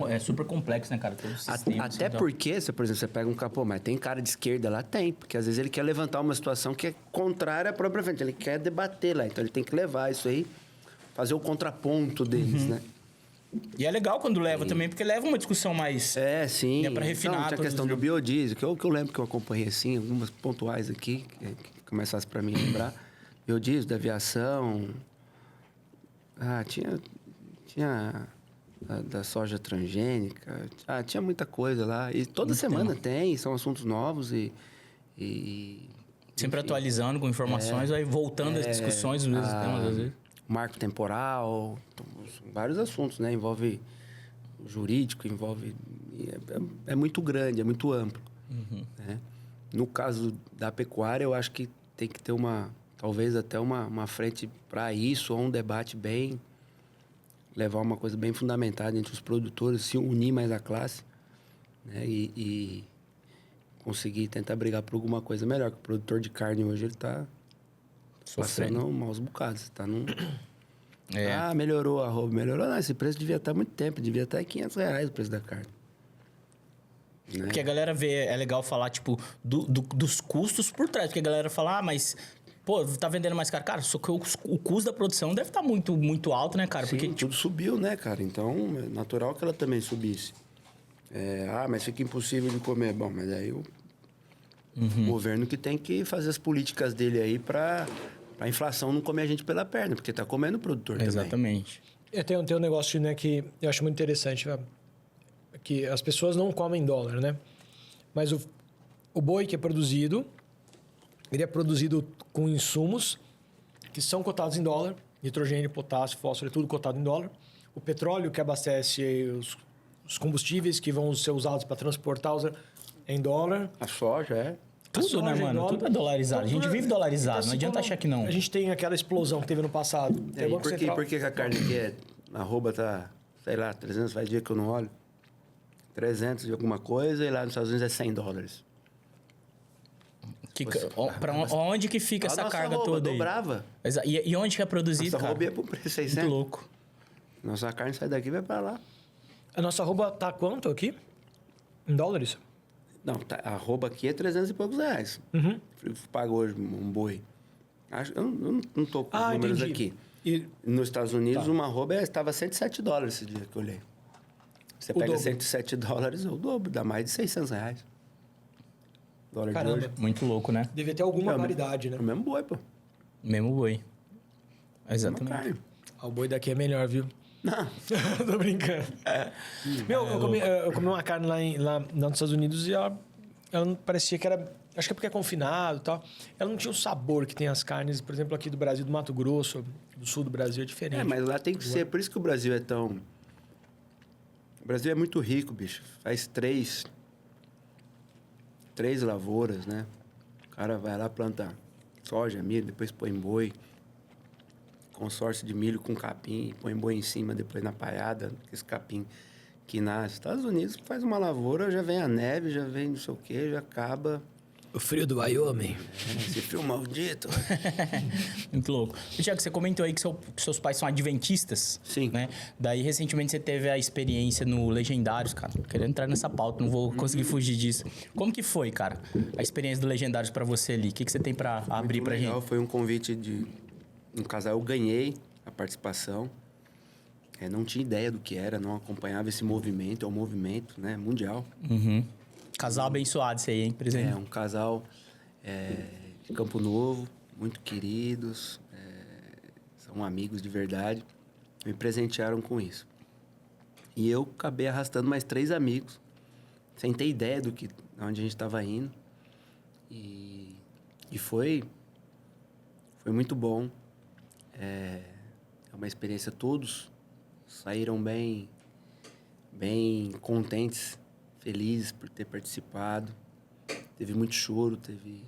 É super complexo, né, cara? Todo o sistema. Até porque, por exemplo, você pega um capô, mas tem cara de esquerda lá? Tem. Porque às vezes ele quer levantar uma situação que é contrária à própria frente. Ele quer debater lá. Então ele tem que levar isso aí, fazer o contraponto deles, né? E é legal quando leva também, porque leva uma discussão mais... Sim. É pra refinar. Então, tinha a questão do biodiesel, que eu lembro que eu acompanhei assim, algumas pontuais aqui, que é mais fácil para mim lembrar. Biodiesel, da aviação. Tinha da soja transgênica. Tinha muita coisa lá. E toda semana tem, são assuntos novos e sempre atualizando com informações, aí voltando às discussões, os mesmos temas, às vezes. Marco temporal, vários assuntos, né? Envolve o jurídico, envolve... É muito grande, é muito amplo. Né? No caso da pecuária, eu acho que tem que ter talvez até uma frente para isso, ou um debate bem... levar uma coisa bem fundamentada entre os produtores, se unir mais a classe, né? E conseguir tentar brigar por alguma coisa melhor. Que o produtor de carne hoje, ele está passando maus bocados. Está num... melhorou a arroba. Melhorou, não. Esse preço devia estar há muito tempo. Devia estar R$500 o preço da carne. Né? Porque a galera vê... É legal falar, tipo, dos custos por trás. Porque a galera fala, mas... Pô, tá vendendo mais caro. Cara, só que o custo da produção deve estar muito, muito alto, né, cara? Sim, porque tudo subiu, né, cara? Então, é natural que ela também subisse. Mas fica impossível de comer. Bom, mas aí o governo que tem que fazer as políticas dele aí para a inflação não comer a gente pela perna, porque tá comendo o produtor também. Exatamente. Tem um negócio, né, que eu acho muito interessante, né? Que as pessoas não comem dólar, né? Mas o boi que é produzido... Ele é produzido com insumos que são cotados em dólar. Nitrogênio, potássio, fósforo, é tudo cotado em dólar. O petróleo que abastece os combustíveis que vão ser usados para transportar é em dólar. A soja, Tudo, né, soja em mano? dólar. Tudo é dolarizado. A gente Tudo é- vive dolarizado. assim Não adianta como achar que não. A gente tem aquela explosão que teve no passado. E Tem aí, o Banco por que, Central. por que que a carne aqui é... A arroba tá, sei lá, 300, faz dia que eu não olho. 300 de alguma coisa e lá nos Estados Unidos é $100. Onde que fica A essa nossa carga arroba toda aí? dobrava. E onde que é produzido, Nossa cara? arroba ia por preço Muito 600. louco. Nossa carne sai daqui e vai pra lá. A nossa arroba tá quanto aqui? Em dólares? Não, tá, a arroba aqui é 300 e poucos reais. Uhum. Pago hoje um boi. Eu não tô com os números entendi. aqui. E Nos Estados Unidos, uma arroba estava $107 esse dia que eu olhei. Você pega dobro. $107, é o dobro, dá mais de R$600. Dólar Caramba. de hoje. Muito louco, né? devia ter alguma É, paridade, né? É o mesmo boi, pô. Mesmo boi. Mesma Exatamente. carne. Ah, o boi daqui é melhor, viu? Não. Tô brincando. Meu, eu comi uma carne lá nos Estados Unidos e ela não parecia que era... Acho que é porque é confinado e tal. Ela não tinha o sabor que tem as carnes, por exemplo, aqui do Brasil, do Mato Grosso, do sul do Brasil, é diferente. É, mas lá tem que ser. Por isso que o Brasil é tão... O Brasil é muito rico, bicho. Faz três lavouras, né? O cara vai lá, planta soja, milho, depois põe boi. Consórcio de milho com capim, põe boi em cima, depois na palhada, esse capim que nasce. Estados Unidos faz uma lavoura, já vem a neve, já vem não sei o quê, já acaba. O frio do Wyoming. Esse frio maldito. Muito louco. Tiago, você comentou aí que seus pais são adventistas. Sim. Né? Daí, recentemente, você teve a experiência no Legendários, cara. Querendo entrar nessa pauta, não vou conseguir fugir disso. Como que foi, cara, a experiência do Legendários pra você ali? O que você tem pra abrir pra Legal, gente? foi um convite de um casal. Eu ganhei a participação. Não tinha ideia do que era, não acompanhava esse movimento. É um movimento, né, mundial. Uhum. Casal abençoado esse aí, hein, presidente? É um casal de Campo Novo, muito queridos, são amigos de verdade. Me presentearam com isso. E eu acabei arrastando mais 3 amigos, sem ter ideia de onde a gente estava indo. E foi muito bom. É uma experiência, todos saíram bem contentes, felizes por ter participado. Teve muito choro, teve...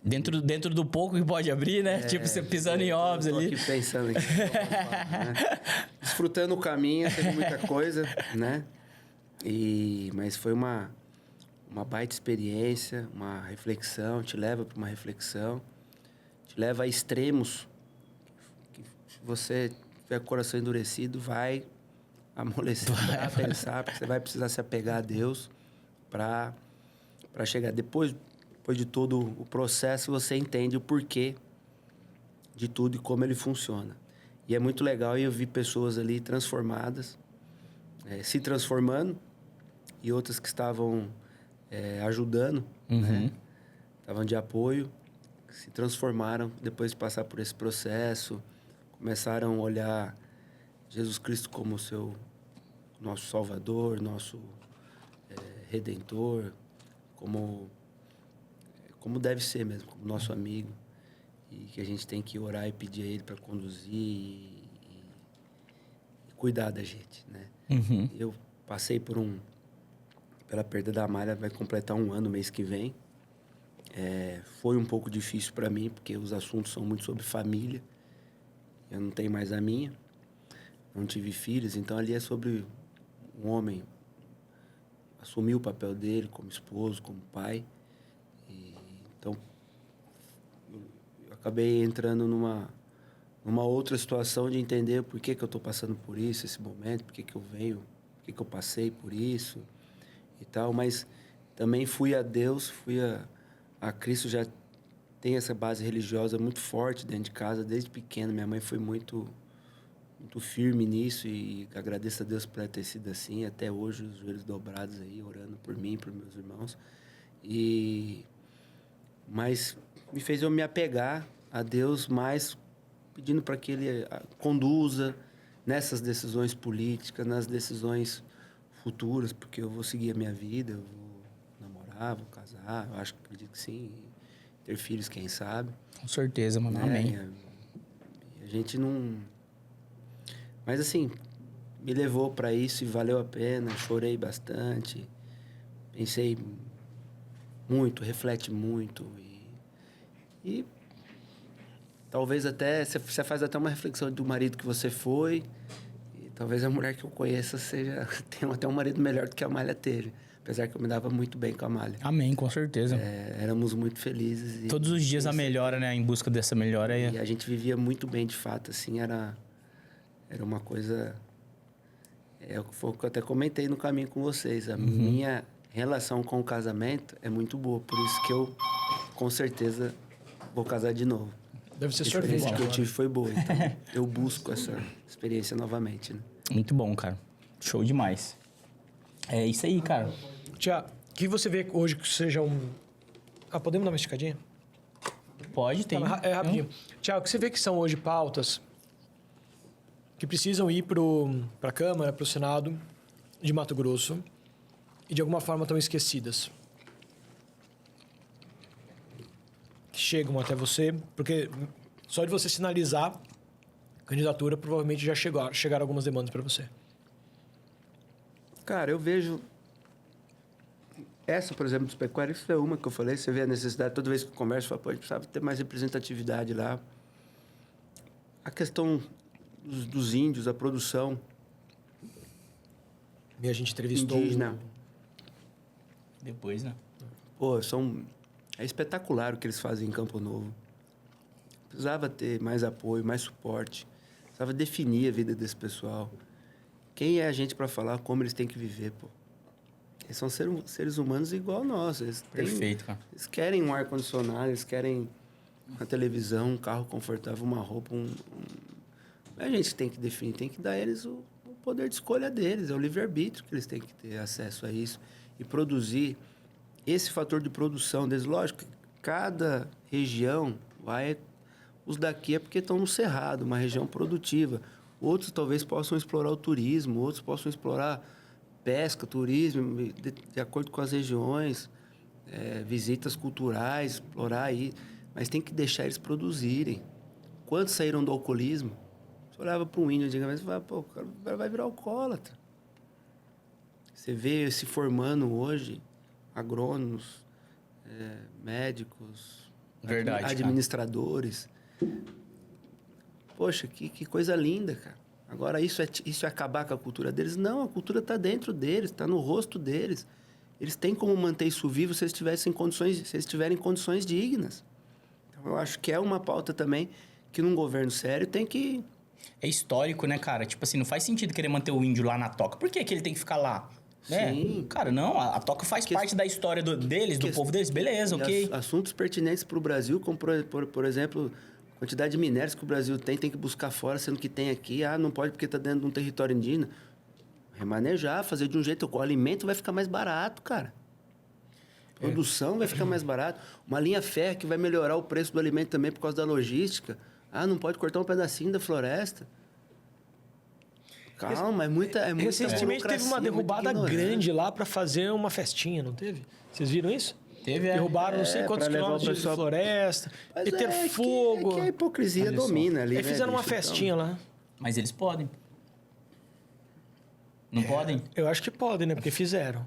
Dentro do pouco que pode abrir, né? Tipo, você pisando em ovos eu tô ali. aqui pensando aqui, né? Desfrutando o caminho, teve muita coisa, né? Mas foi uma baita experiência, uma reflexão, te leva para uma reflexão, te leva a extremos. Que se você tiver o coração endurecido, vai amolecer para pensar, porque você vai precisar se apegar a Deus para chegar. Depois de todo o processo, você entende o porquê de tudo e como ele funciona. E é muito legal, e eu vi pessoas ali transformadas, se transformando, e outras que estavam ajudando, né? Estavam de apoio, se transformaram depois de passar por esse processo, começaram a olhar Jesus Cristo como nosso Salvador, nosso Redentor, como deve ser mesmo, como nosso amigo, e que a gente tem que orar e pedir a Ele para conduzir e cuidar da gente, né? Eu passei pela perda da Malha, vai completar 1 ano mês que vem. Foi um pouco difícil para mim, porque os assuntos são muito sobre família. Eu não tenho mais a minha, não tive filhos, então ali é sobre um homem assumir o papel dele como esposo, como pai. Então, eu acabei entrando numa outra situação de entender por que eu estou passando por isso, esse momento, por que eu venho, por que eu passei por isso e tal. Mas também fui a Deus, fui a Cristo, já tem essa base religiosa muito forte dentro de casa, desde pequeno. Minha mãe foi muito firme nisso e agradeço a Deus por ela ter sido assim. Até hoje, os joelhos dobrados aí, orando por mim, por meus irmãos. Mas me fez eu me apegar a Deus mais, pedindo para que Ele conduza nessas decisões políticas, nas decisões futuras, porque eu vou seguir a minha vida, eu vou namorar, vou casar, eu acredito que sim, ter filhos, quem sabe. Com certeza, mano. Amém. A gente não... Mas assim, me levou para isso e valeu a pena, chorei bastante, pensei muito, reflete muito. E talvez até, você faz até uma reflexão do marido que você foi. E talvez a mulher que eu conheça tenha até um marido melhor do que a Amália teve. Apesar que eu me dava muito bem com a Amália. Amém, com certeza. Éramos muito felizes. Todos os dias a melhora, né? Em busca dessa melhora. E a gente vivia muito bem, de fato. Assim, era uma coisa... Foi o que eu até comentei no caminho com vocês. A minha relação com o casamento é muito boa. Por isso que eu, com certeza, vou casar de novo. Deve ser A experiência sorvete. que eu tive foi boa. Então, eu busco essa experiência novamente, né? Muito bom, cara. Show demais. É isso aí, cara. Tiago, o que você vê hoje que seja um... podemos dar uma esticadinha? Pode, tem. Tá, rapidinho. Tiago, o que você vê que são hoje pautas que precisam ir para a Câmara, para o Senado de Mato Grosso e de alguma forma estão esquecidas? Que chegam até você, porque só de você sinalizar a candidatura, provavelmente já chegaram algumas demandas para você. Cara, eu vejo... Essa, por exemplo, dos pecuários, isso é uma que eu falei. Você vê a necessidade, toda vez que eu converso, eu falo, pô, a gente precisava ter mais representatividade lá. A questão dos índios, a produção E a gente entrevistou... indígena. Depois, né? Pô, é espetacular o que eles fazem em Campo Novo. Precisava ter mais apoio, mais suporte. Precisava definir a vida desse pessoal. Quem é a gente para falar como eles têm que viver, pô? Eles são seres humanos igual nós. Perfeito, cara. Eles querem um ar-condicionado, eles querem uma televisão, um carro confortável, uma roupa. A gente tem que definir, tem que dar a eles o poder de escolha deles. É o livre-arbítrio que eles têm que ter acesso a isso. E produzir esse fator de produção deles. Lógico, cada região vai... Os daqui é porque estão no Cerrado, uma região produtiva. Outros talvez possam explorar o turismo, outros possam explorar pesca, turismo, de acordo com as regiões, visitas culturais, explorar aí. Mas tem que deixar eles produzirem. Quantos saíram do alcoolismo? Você olhava para um índio antigamente e falava, pô, o cara vai virar alcoólatra. Você vê se formando hoje agrônomos, médicos, Verdade, administradores. Poxa, que coisa linda, cara. Agora, isso é acabar com a cultura deles? Não, a cultura está dentro deles, está no rosto deles. Eles têm como manter isso vivo se eles tiverem condições dignas. Então, eu acho que é uma pauta também que num governo sério tem que... É histórico, né, cara? Tipo assim, não faz sentido querer manter o índio lá na toca. Por que ele tem que ficar lá? Né? Sim. Cara, não, a toca faz parte da história deles, do povo deles, beleza, ok. Assuntos pertinentes para o Brasil, como, por exemplo... A quantidade de minérios que o Brasil tem que buscar fora, sendo que tem aqui. Ah, não pode porque está dentro de um território indígena. Remanejar, fazer de um jeito... O alimento vai ficar mais barato, cara. A produção vai ficar mais barato. Uma linha férrea que vai melhorar o preço do alimento também por causa da logística. Ah, não pode cortar um pedacinho da floresta. Calma, é muita Recentemente teve uma burocracia, derrubada muita ignorância. grande lá para fazer uma festinha, não teve? Vocês viram isso? Teve, Derrubaram não sei quantos pra levar o quilômetros de pessoal- floresta. Mas E ter fogo. É que a hipocrisia Olha só. domina ali, Eles né, fizeram uma bicho? festinha lá. Mas eles podem. Não podem? Eu acho que podem, né? Porque fizeram.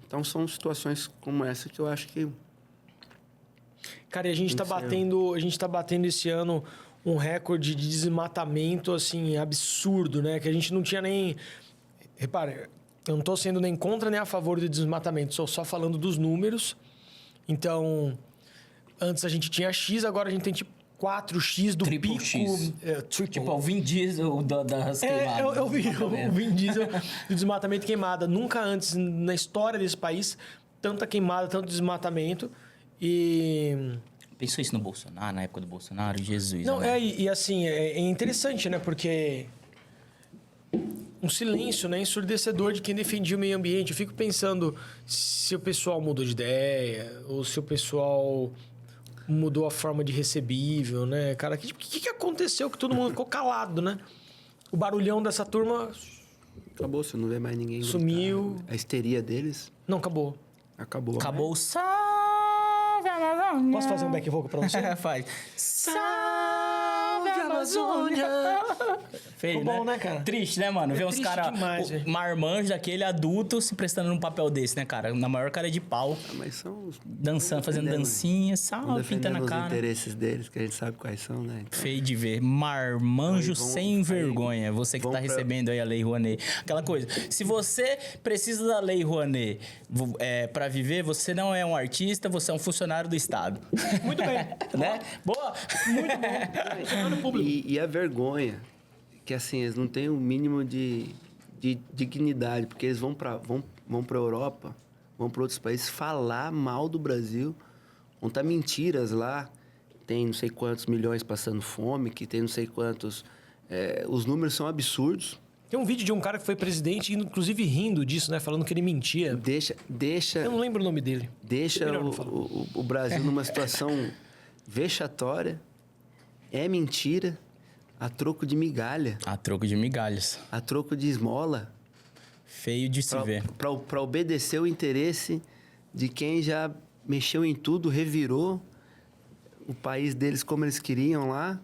Então são situações como essa que eu acho que... Cara, e a gente tá batendo esse ano um recorde de desmatamento, assim, absurdo, né? Que a gente não tinha nem... Repara, eu não tô sendo nem contra nem a favor do desmatamento, estou só falando dos números. Então, antes a gente tinha X, agora a gente tem tipo 4X do Triple pico. X. Tipo, o Vin Diesel das queimadas. Eu vi o Vin Diesel do desmatamento queimada. Nunca antes na história desse país, tanta queimada, tanto desmatamento. E... Pensou isso no Bolsonaro, na época do Bolsonaro? Jesus. Não, amado. e assim, é interessante, né? Porque um silêncio, né, ensurdecedor de quem defendia o meio ambiente. Eu fico pensando se o pessoal mudou de ideia, ou se o pessoal mudou a forma de recebível, né? Cara, o que aconteceu que todo mundo ficou calado, né? O barulhão dessa turma Acabou, você não vê mais ninguém Sumiu. gritar. A histeria deles não acabou. acabou. Acabou o salve Amazônia. Posso fazer um back vocal pra você? Faz. Salve Amazônia. Feio, Ficou bom, né, cara? Triste, né, mano? Ver uns triste caras, demais, velho. marmanjos daquele adulto se prestando num papel desse, né, cara? Na maior cara de pau, Mas são os... dançando, fazendo dancinha, sal, pintando a os cara. interesses deles, que a gente sabe quais são, né? Então, Feio de ver. Marmanjo Aí vão- sem aí vergonha. Você que vão tá pra- recebendo aí a Lei Rouanet. Aquela coisa. Se você precisa da Lei Rouanet pra viver, você não é um artista, você é um funcionário do Estado. Muito bem. Né? Boa? e a vergonha, que assim, eles não têm o mínimo de dignidade, porque eles vão para Europa, vão para outros países falar mal do Brasil, contar mentiras lá. Tem não sei quantos milhões passando fome, que tem não sei quantos... os números são absurdos. Tem um vídeo de um cara que foi presidente, inclusive rindo disso, né? Falando que ele mentia. Deixa Eu não lembro o nome dele. deixa Melhor não falar. o Brasil numa situação vexatória. É mentira, a troco de migalha, A troco de migalhas. a troco de esmola, Feio de se ver. para obedecer o interesse de quem já mexeu em tudo, revirou o país deles como eles queriam lá,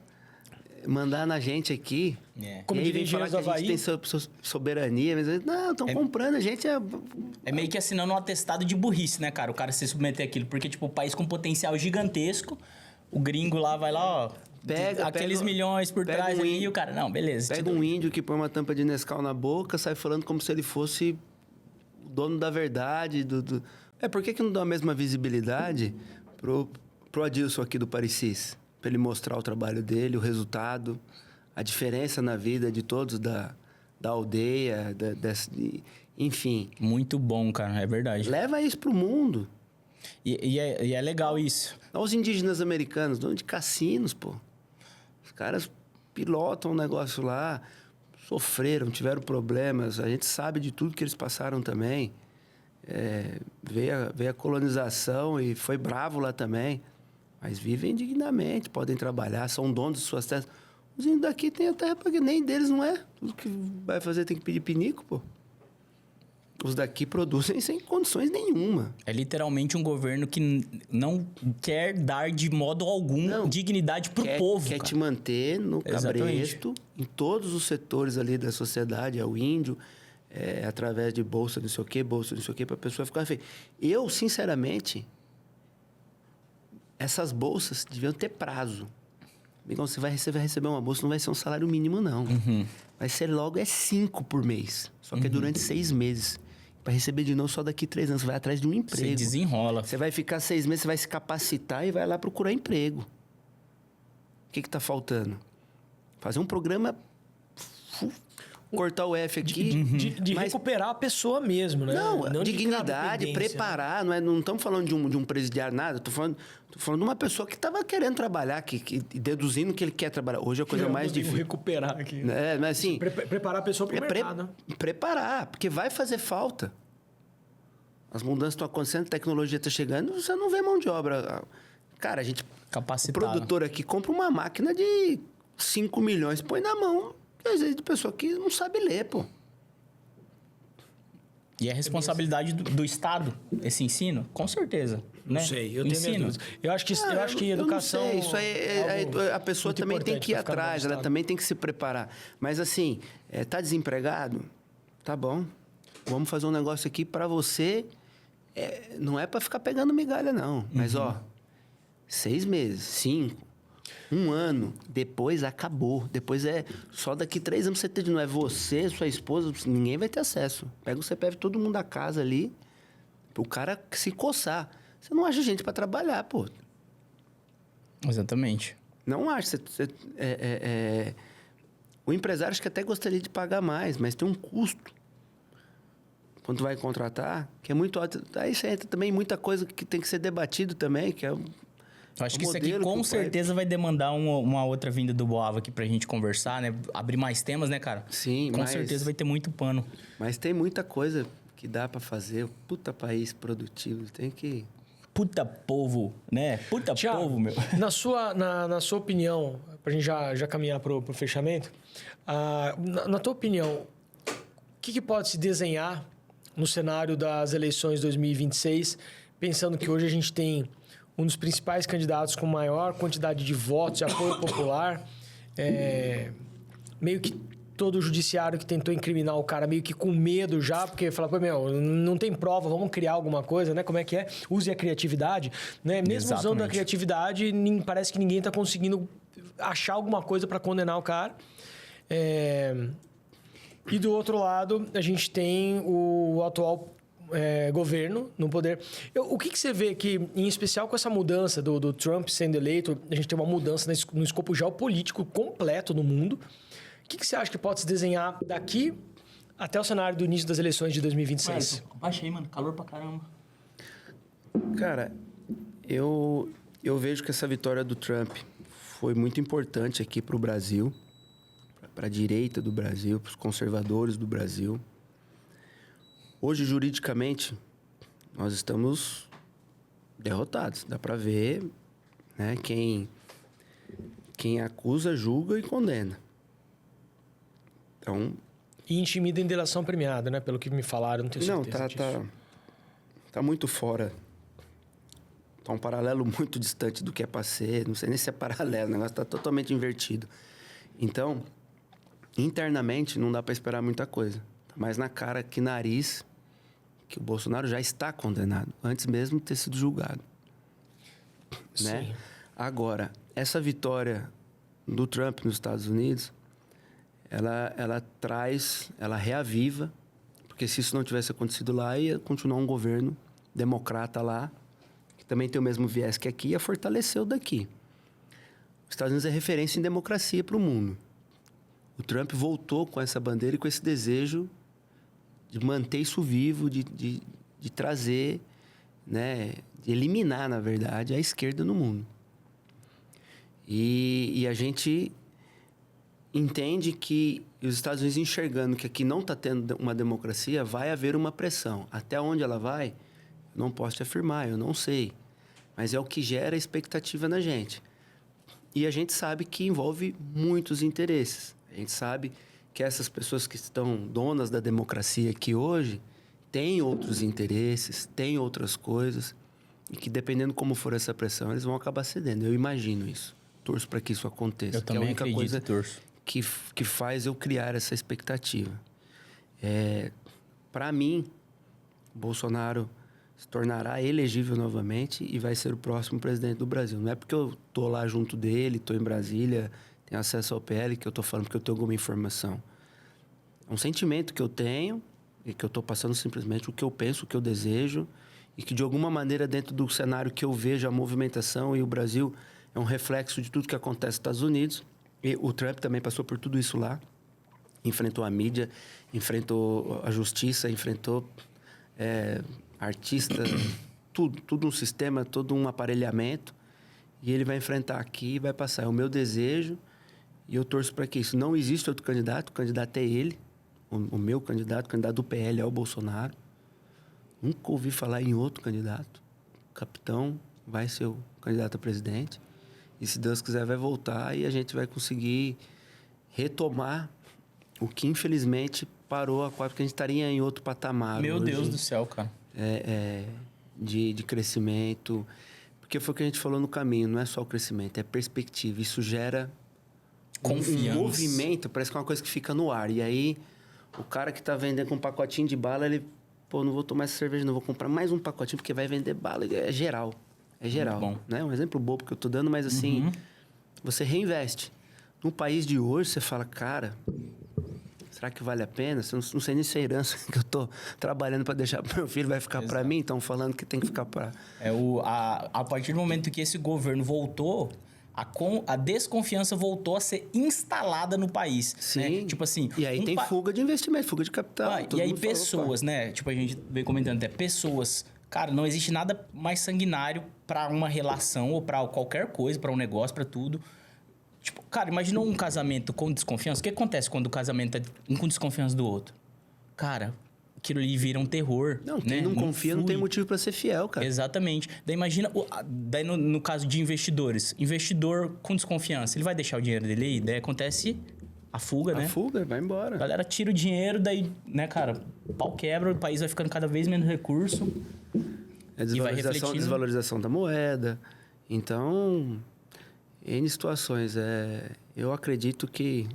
mandar na gente aqui. É. Como E aí diria vem falar engenheiros que do a gente Havaí. tem soberania, mas não, estão comprando, a gente é... É meio que assinando um atestado de burrice, né, cara? O cara se submeter àquilo. Porque, tipo, o país com potencial gigantesco, o gringo lá vai lá, ó... aqueles milhões por trás ali, e o cara... Não, beleza. Pega um índio que põe uma tampa de Nescau na boca, sai falando como se ele fosse o dono da verdade. Por que não dá a mesma visibilidade pro Adilson aqui do Parecis? Para ele mostrar o trabalho dele, o resultado, a diferença na vida de todos da aldeia, enfim. Muito bom, cara. É verdade. Leva isso pro mundo. E é legal isso. Olha os indígenas americanos, donos de cassinos, pô. Os caras pilotam um negócio lá, sofreram, tiveram problemas. A gente sabe de tudo que eles passaram também. Veio a colonização e foi bravo lá também. Mas vivem dignamente, podem trabalhar, são donos de suas terras. Os índios daqui têm a terra porque nem deles não é. Tudo que vai fazer tem que pedir pinico, pô. Os daqui produzem sem condições nenhuma. É literalmente um governo que não quer dar de modo algum dignidade pro povo, Quer cara. te manter no Exatamente. cabresto, em todos os setores ali da sociedade, é o índio, através de bolsa não sei o quê, para a pessoa ficar feia. Eu, sinceramente, essas bolsas deviam ter prazo. Então, você vai receber uma bolsa, não vai ser um salário mínimo, não. Vai ser logo 5 por mês. Só que é durante 6 meses. Para receber de novo só daqui 3 anos. Você vai atrás de um emprego. Você desenrola. Você vai ficar 6 meses, você vai se capacitar e vai lá procurar emprego. O que está faltando? Fazer um programa... Cortar o F aqui. De mas- recuperar a pessoa mesmo, né? Não, de dignidade, criar dependência, preparar. Não estamos falando de um presidiário, nada. Tô falando de uma pessoa que estava querendo trabalhar, que deduzindo que ele quer trabalhar. Hoje é a coisa Eu mais consigo difícil. recuperar aqui. Mas assim... Preparar a pessoa para o mercado. Preparar, porque vai fazer falta. As mudanças estão acontecendo, a tecnologia está chegando, você não vê mão de obra. Cara, o Capacitado. produtor aqui compra uma máquina de 5 milhões, põe na mão, às vezes, de pessoa que não sabe ler, pô. E é responsabilidade do Estado, esse ensino? Com certeza. Não né? sei, eu tenho minhas Ensino. dúvidas. Eu acho que Eu não educação... sei, isso aí algo a pessoa muito também tem importante que ir pra ficar no atrás, ela estado. também tem que se preparar. Mas assim, tá desempregado? Tá bom. Vamos fazer um negócio aqui para você. Não é para ficar pegando migalha, não. Mas, 6 meses, 5, 1 ano, depois acabou. Depois só daqui 3 anos você tem de novo. É você, sua esposa, ninguém vai ter acesso. Pega o CPF, todo mundo da casa ali, o cara se coçar. Você não acha gente para trabalhar, pô. Exatamente. Não acho. O empresário acho que até gostaria de pagar mais, mas tem um custo. Quando tu vai contratar, que é muito alto. Aí você entra também muita coisa que tem que ser debatido também, que é... Eu acho o que isso aqui modelo com que o pai- certeza vai demandar uma outra vinda do Boava aqui pra gente conversar, né? Abrir mais temas, né, cara? Sim, Com mas- certeza vai ter muito pano. Mas tem muita coisa que dá para fazer. Puta país produtivo, tem que... Puta povo, né? Puta Thiago, povo, meu. na sua opinião, pra gente já caminhar pro fechamento, na tua opinião, o que pode se desenhar no cenário das eleições 2026, pensando que hoje a gente tem um dos principais candidatos com maior quantidade de votos e apoio popular, meio que todo o judiciário que tentou incriminar o cara meio que com medo já, porque fala, pô, meu, não tem prova, vamos criar alguma coisa, né? Como é que é? Use a criatividade, né? Mesmo usando a criatividade, parece que ninguém tá conseguindo achar alguma coisa para condenar o cara. E do outro lado, a gente tem o atual governo no poder. O que você vê que, em especial com essa mudança do Trump sendo eleito, a gente tem uma mudança no escopo geopolítico completo no mundo. O que você acha que pode se desenhar daqui até o cenário do início das eleições de 2026? Baixa aí, mano. Calor pra caramba. Cara, eu vejo que essa vitória do Trump foi muito importante aqui para o Brasil, para a direita do Brasil, para os conservadores do Brasil. Hoje, juridicamente, nós estamos derrotados. Dá para ver, né, quem acusa, julga e condena. Então... E intimida em delação premiada, né? Pelo que me falaram, não tenho certeza disso. Tá muito fora. Tá um paralelo muito distante do que é para ser. Não sei nem se é paralelo, o negócio tá totalmente invertido. Então, internamente, não dá para esperar muita coisa. Tá mais na cara que nariz que o Bolsonaro já está condenado, antes mesmo de ter sido julgado. Né? Sim. Agora, essa vitória do Trump nos Estados Unidos... Ela reaviva, porque se isso não tivesse acontecido lá, ia continuar um governo democrata lá, que também tem o mesmo viés que aqui, ia fortalecer o daqui. Os Estados Unidos é referência em democracia para o mundo. O Trump voltou com essa bandeira e com esse desejo de manter isso vivo, de trazer, né, de eliminar, na verdade, a esquerda no mundo. E a gente... entende que os Estados Unidos, enxergando que aqui não está tendo uma democracia, vai haver uma pressão. Até onde ela vai, eu não posso te afirmar, eu não sei. Mas é o que gera expectativa na gente. E a gente sabe que envolve muitos interesses. A gente sabe que essas pessoas que estão donas da democracia aqui hoje têm outros interesses, têm outras coisas, e que, dependendo como for essa pressão, eles vão acabar cedendo. Eu imagino isso. Torço para que isso aconteça. Eu também acredito, torço. Que faz eu criar essa expectativa. Para mim, Bolsonaro se tornará elegível novamente e vai ser o próximo presidente do Brasil. Não é porque eu tô lá junto dele, tô em Brasília, tenho acesso ao PL, que eu tô falando porque eu tenho alguma informação. É um sentimento que eu tenho e que eu tô passando simplesmente o que eu penso, o que eu desejo, e que, de alguma maneira, dentro do cenário que eu vejo a movimentação, e o Brasil é um reflexo de tudo que acontece nos Estados Unidos. E o Trump também passou por tudo isso lá. Enfrentou a mídia, enfrentou a justiça, enfrentou artista, tudo um sistema, todo um aparelhamento. E ele vai enfrentar aqui e vai passar. É o meu desejo e eu torço para que isso. Não existe outro candidato, o candidato é ele. O meu candidato, o candidato do PL é o Bolsonaro. Nunca ouvi falar em outro candidato. O capitão vai ser o candidato a presidente. E, se Deus quiser, vai voltar e a gente vai conseguir retomar o que, infelizmente, parou porque a gente estaria em outro patamar. Meu hoje, Deus do céu, cara. De crescimento. Porque foi o que a gente falou no caminho, não é só o crescimento, é perspectiva. Isso gera confiança. Um movimento, parece que é uma coisa que fica no ar. E aí, o cara que está vendendo com um pacotinho de bala, ele... Pô, não vou tomar essa cerveja, não vou comprar mais um pacotinho porque vai vender bala. É geral. É geral, bom. Né? Um exemplo bobo que eu tô dando, mas assim, você reinveste. No país de hoje, você fala, cara, será que vale a pena? Não sei nem se é herança que eu tô trabalhando para deixar pro meu filho, vai ficar para mim, estão falando que tem que ficar para... A partir do momento que esse governo voltou, a desconfiança voltou a ser instalada no país. Sim. Né? Tipo assim... E aí tem fuga de investimento, fuga de capital. E aí pessoas, né? Tipo, a gente veio comentando até pessoas... Cara, não existe nada mais sanguinário para uma relação ou para qualquer coisa, para um negócio, para tudo. Tipo, cara, imagina um casamento com desconfiança. O que acontece quando o casamento é um com desconfiança do outro? Cara, aquilo ali vira um terror. Não, quem não confia não tem motivo para ser fiel, cara. Exatamente. Daí imagina, daí no caso de investidores. Investidor com desconfiança, ele vai deixar o dinheiro dele aí? Daí acontece a fuga, né? A fuga, vai embora. A galera tira o dinheiro, daí, né, cara, o pau quebra, o país vai ficando cada vez menos recurso. Desvalorização da moeda. Então, N situações. eu acredito que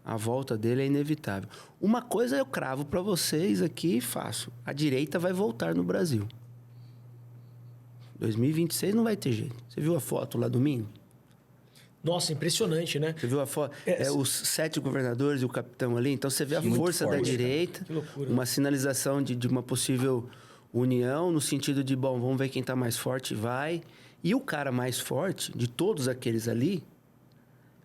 a volta dele é inevitável. Uma coisa eu cravo para vocês aqui e faço. A direita vai voltar no Brasil. 2026 não vai ter jeito. Você viu a foto lá domingo? Nossa, impressionante, né? Você viu a foto? Os 7 governadores e o capitão ali. Então você vê a Muito força da forte, direita. Que loucura. Uma sinalização de uma possível união, no sentido de, bom, vamos ver quem está mais forte, vai. E o cara mais forte de todos aqueles ali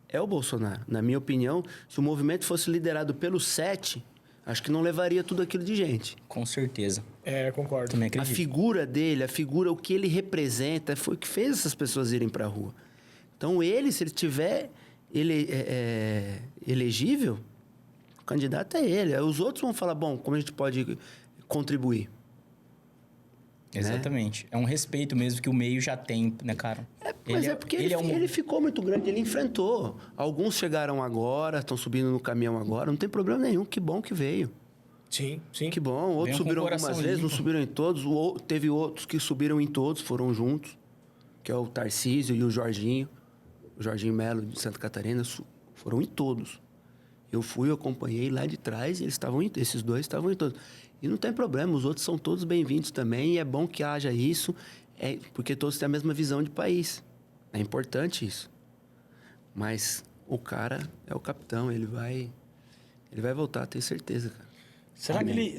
é o Bolsonaro. Na minha opinião, se o movimento fosse liderado pelos 7, acho que não levaria tudo aquilo de gente. Com certeza. Concordo. Também A acredito. figura dele, o que ele representa, foi o que fez essas pessoas irem para a rua. Então, se ele tiver elegível, o candidato é ele. Aí os outros vão falar, bom, como a gente pode contribuir? Exatamente. É um respeito mesmo que o meio já tem, né, cara? Mas é porque ele ficou muito grande, ele enfrentou. Alguns chegaram agora, estão subindo no caminhão agora, não tem problema nenhum, que bom que veio. Sim, sim. Que bom, outros Venham com subiram o coração algumas vezes, não limpo. subiram em todos. Teve outros que subiram em todos, foram juntos, que é o Tarcísio e o Jorginho Melo de Santa Catarina, foram em todos. Eu acompanhei lá de trás, esses dois estavam em todos. E não tem problema, os outros são todos bem-vindos também, e é bom que haja isso, porque todos têm a mesma visão de país. É importante isso. Mas o cara é o capitão, ele vai voltar, tenho certeza, cara.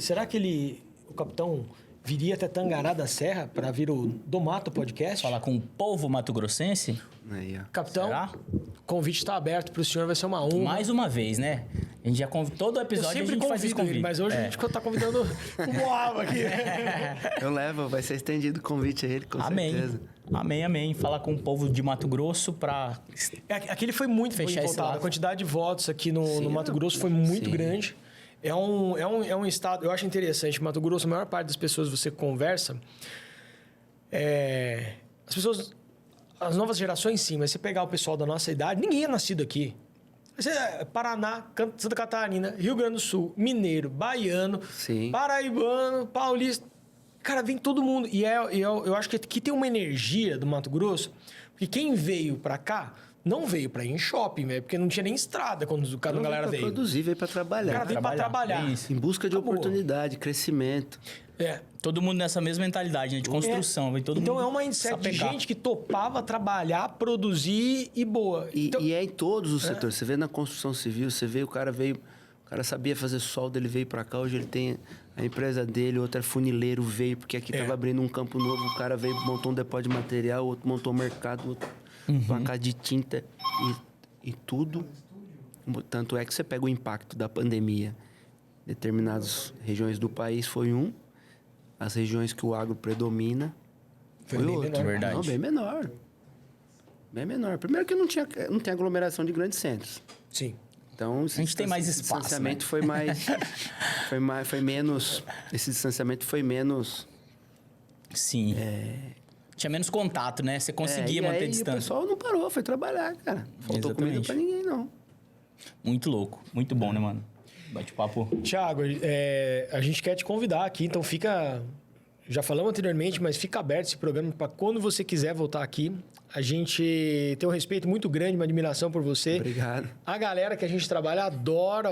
Será que o capitão viria até Tangará da Serra para vir o Do Mato Podcast? Falar com o povo mato-grossense? Aí, ó. Capitão, Será? o convite está aberto para o senhor, vai ser uma honra. Mais uma vez, né? A gente já todo Eu episódio a sempre gente faz esse convido convite. ele, mas hoje a gente está convidando o Moab aqui. Eu levo, vai ser estendido o convite a ele, com Amém. certeza. Amém. Falar com o povo de Mato Grosso pra... Aquele foi muito Fechar bem esse votado. lado. A quantidade de votos aqui no Sim, Mato Grosso foi muito sim. grande. É um estado, eu acho interessante. Mato Grosso, a maior parte das pessoas que você conversa, as pessoas, as novas gerações sim, mas você pegar o pessoal da nossa idade, ninguém é nascido aqui. Você Paraná, Santa Catarina, Rio Grande do Sul, mineiro, baiano, Sim. paraibano, paulista. Cara, vem todo mundo. E eu acho que aqui tem uma energia do Mato Grosso, porque quem veio pra cá não veio pra ir em shopping, velho, porque não tinha nem estrada quando a Não galera veio pra veio. produzir, veio pra O trabalhar. cara veio pra trabalhar. É isso. Em busca de Acabou. oportunidade, crescimento. Todo mundo nessa mesma mentalidade, né? De construção. Vem todo Então mundo é uma mindset de sapecar. gente que topava trabalhar, produzir e boa. Então, E é em todos os setores. Você vê na construção civil, você vê o cara sabia fazer solda, ele veio pra cá, hoje ele tem a empresa dele, outro é funileiro, veio, porque aqui tava abrindo um campo novo, o cara veio, montou um depósito de material, outro montou um mercado, outro uma casa de tinta e tudo. Tanto é que você pega o impacto da pandemia. Determinadas regiões do país foi as regiões que o agro predomina foi bem outro. menor. Verdade. Não, bem menor. Bem menor. Primeiro que não tem aglomeração de grandes centros. sim. Então, A gente tem mais esse espaço, distanciamento né? foi menos. Esse distanciamento foi menos. Sim. Tinha menos contato, né? Você conseguia e manter aí, a o distância. pessoal não parou, foi trabalhar, cara. Faltou comida Exatamente. pra ninguém, não. Muito louco. Muito bom, né, mano? Bate-papo. Tiago, a gente quer te convidar aqui, então fica... Já falamos anteriormente, mas fica aberto esse programa para quando você quiser voltar aqui. A gente tem um respeito muito grande, uma admiração por você. Obrigado. A galera que a gente trabalha adora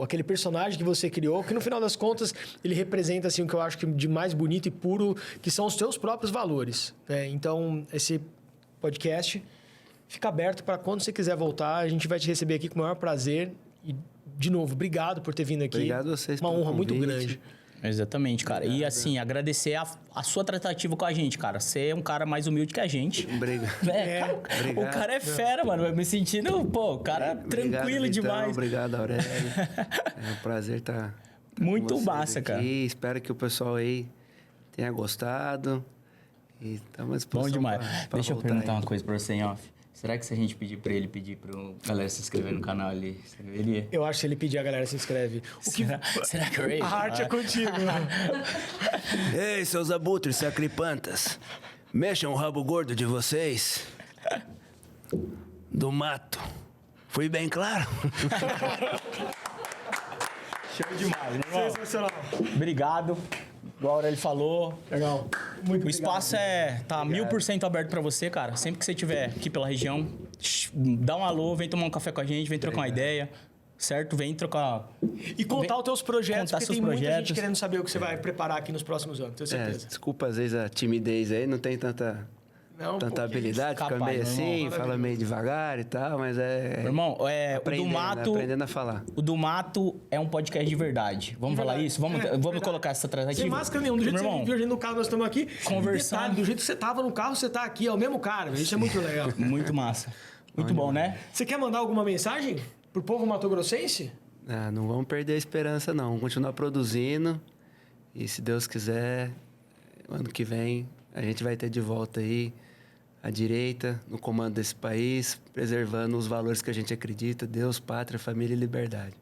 aquele personagem que você criou, que no final das contas ele representa assim, o que eu acho que de mais bonito e puro, que são os seus próprios valores, né? Então, esse podcast fica aberto para quando você quiser voltar. A gente vai te receber aqui com o maior prazer. E, de novo, obrigado por ter vindo aqui. Obrigado a vocês Uma pelo honra muito convite. grande. Exatamente, cara. E assim, agradecer a sua tratativa com a gente, cara. Você é um cara mais humilde que a gente. Obrigado. Cara, Obrigado. o cara é fera, mano. Me sentindo, o cara tranquilo Obrigado, Vitão, demais. Obrigado, Aurélio. É um prazer estar Muito com vocês massa, aqui. cara. Espero que o pessoal aí tenha gostado. E estamos à disposição Bom demais. pra Deixa eu voltar perguntar aí. uma coisa pra você em off. Será que se a gente pedir pra ele pedir pro galera se inscrever no canal, ele escreveria? Eu acho que se ele pedir, a galera se inscreve. Será que eu A arte é contigo. Ei, seus abutres sacripantas. Mexam o rabo gordo de vocês. Do mato. Fui bem claro? Show demais, né, irmão? Sensacional. Obrigado. igual a Aurélio falou. Legal. Muito O espaço tá 1000% aberto pra você, cara. Sempre que você estiver aqui pela região, dá um alô, vem tomar um café com a gente, vem trocar uma ideia, certo? Vem trocar... E contar os teus projetos, contar porque seus tem muita projetos. gente querendo saber o que você vai preparar aqui nos próximos anos, tenho certeza. Desculpa, às vezes, a timidez aí, não tem tanta Não, tanta pô, que habilidade, fica Capaz, meio meu assim, irmão. fala meio devagar e tal, mas é... Meu irmão, o do aprendendo, Mato... aprendendo a falar. O do Mato é um podcast de verdade. Vamos De falar verdade. isso? Vamos Verdade. colocar essa tratativa? Sem máscara nenhuma. Do jeito Meu que você irmão, viu a gente no carro, nós estamos aqui. Conversando. Detalhe, do jeito que você tava no carro, você tá aqui. É o mesmo cara, velho. Isso é muito legal. muito massa. Muito bom, né? Você quer mandar alguma mensagem pro povo matogrossense? Ah, não vamos perder a esperança, não. Vamos continuar produzindo. E se Deus quiser, ano que vem, a gente vai ter de volta aí a direita no comando desse país, preservando os valores que a gente acredita: Deus, pátria, família e liberdade.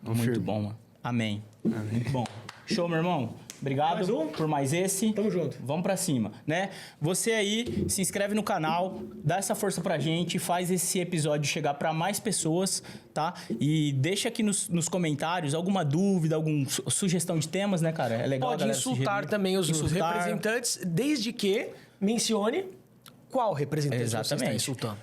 Vamos Muito firme. bom, mano. Amém. Muito bom. Show, meu irmão. Obrigado Mais um? por mais esse. Tamo junto. Vamos pra cima, né? Você aí, se inscreve no canal, dá essa força pra gente, faz esse episódio chegar pra mais pessoas, tá? E deixa aqui nos comentários alguma dúvida, alguma sugestão de temas, né, cara? É legal. a Pode galera insultar sugerir. também os Insultar. representantes, desde que mencione qual representante você está Exatamente. insultando.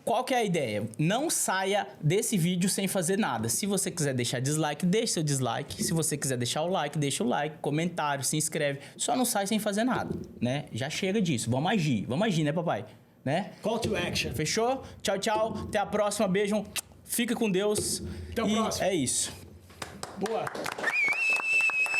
Qual que é a ideia? Não saia desse vídeo sem fazer nada. Se você quiser deixar dislike, deixe seu dislike. Se você quiser deixar o like, deixa o like, comentário, se inscreve. Só não sai sem fazer nada, né? Já chega disso. Vamos agir, né, papai? Né? Call to action. Fechou? Tchau, tchau. Até a próxima. Beijo. Fica com Deus. Até o E próximo. é isso. Boa.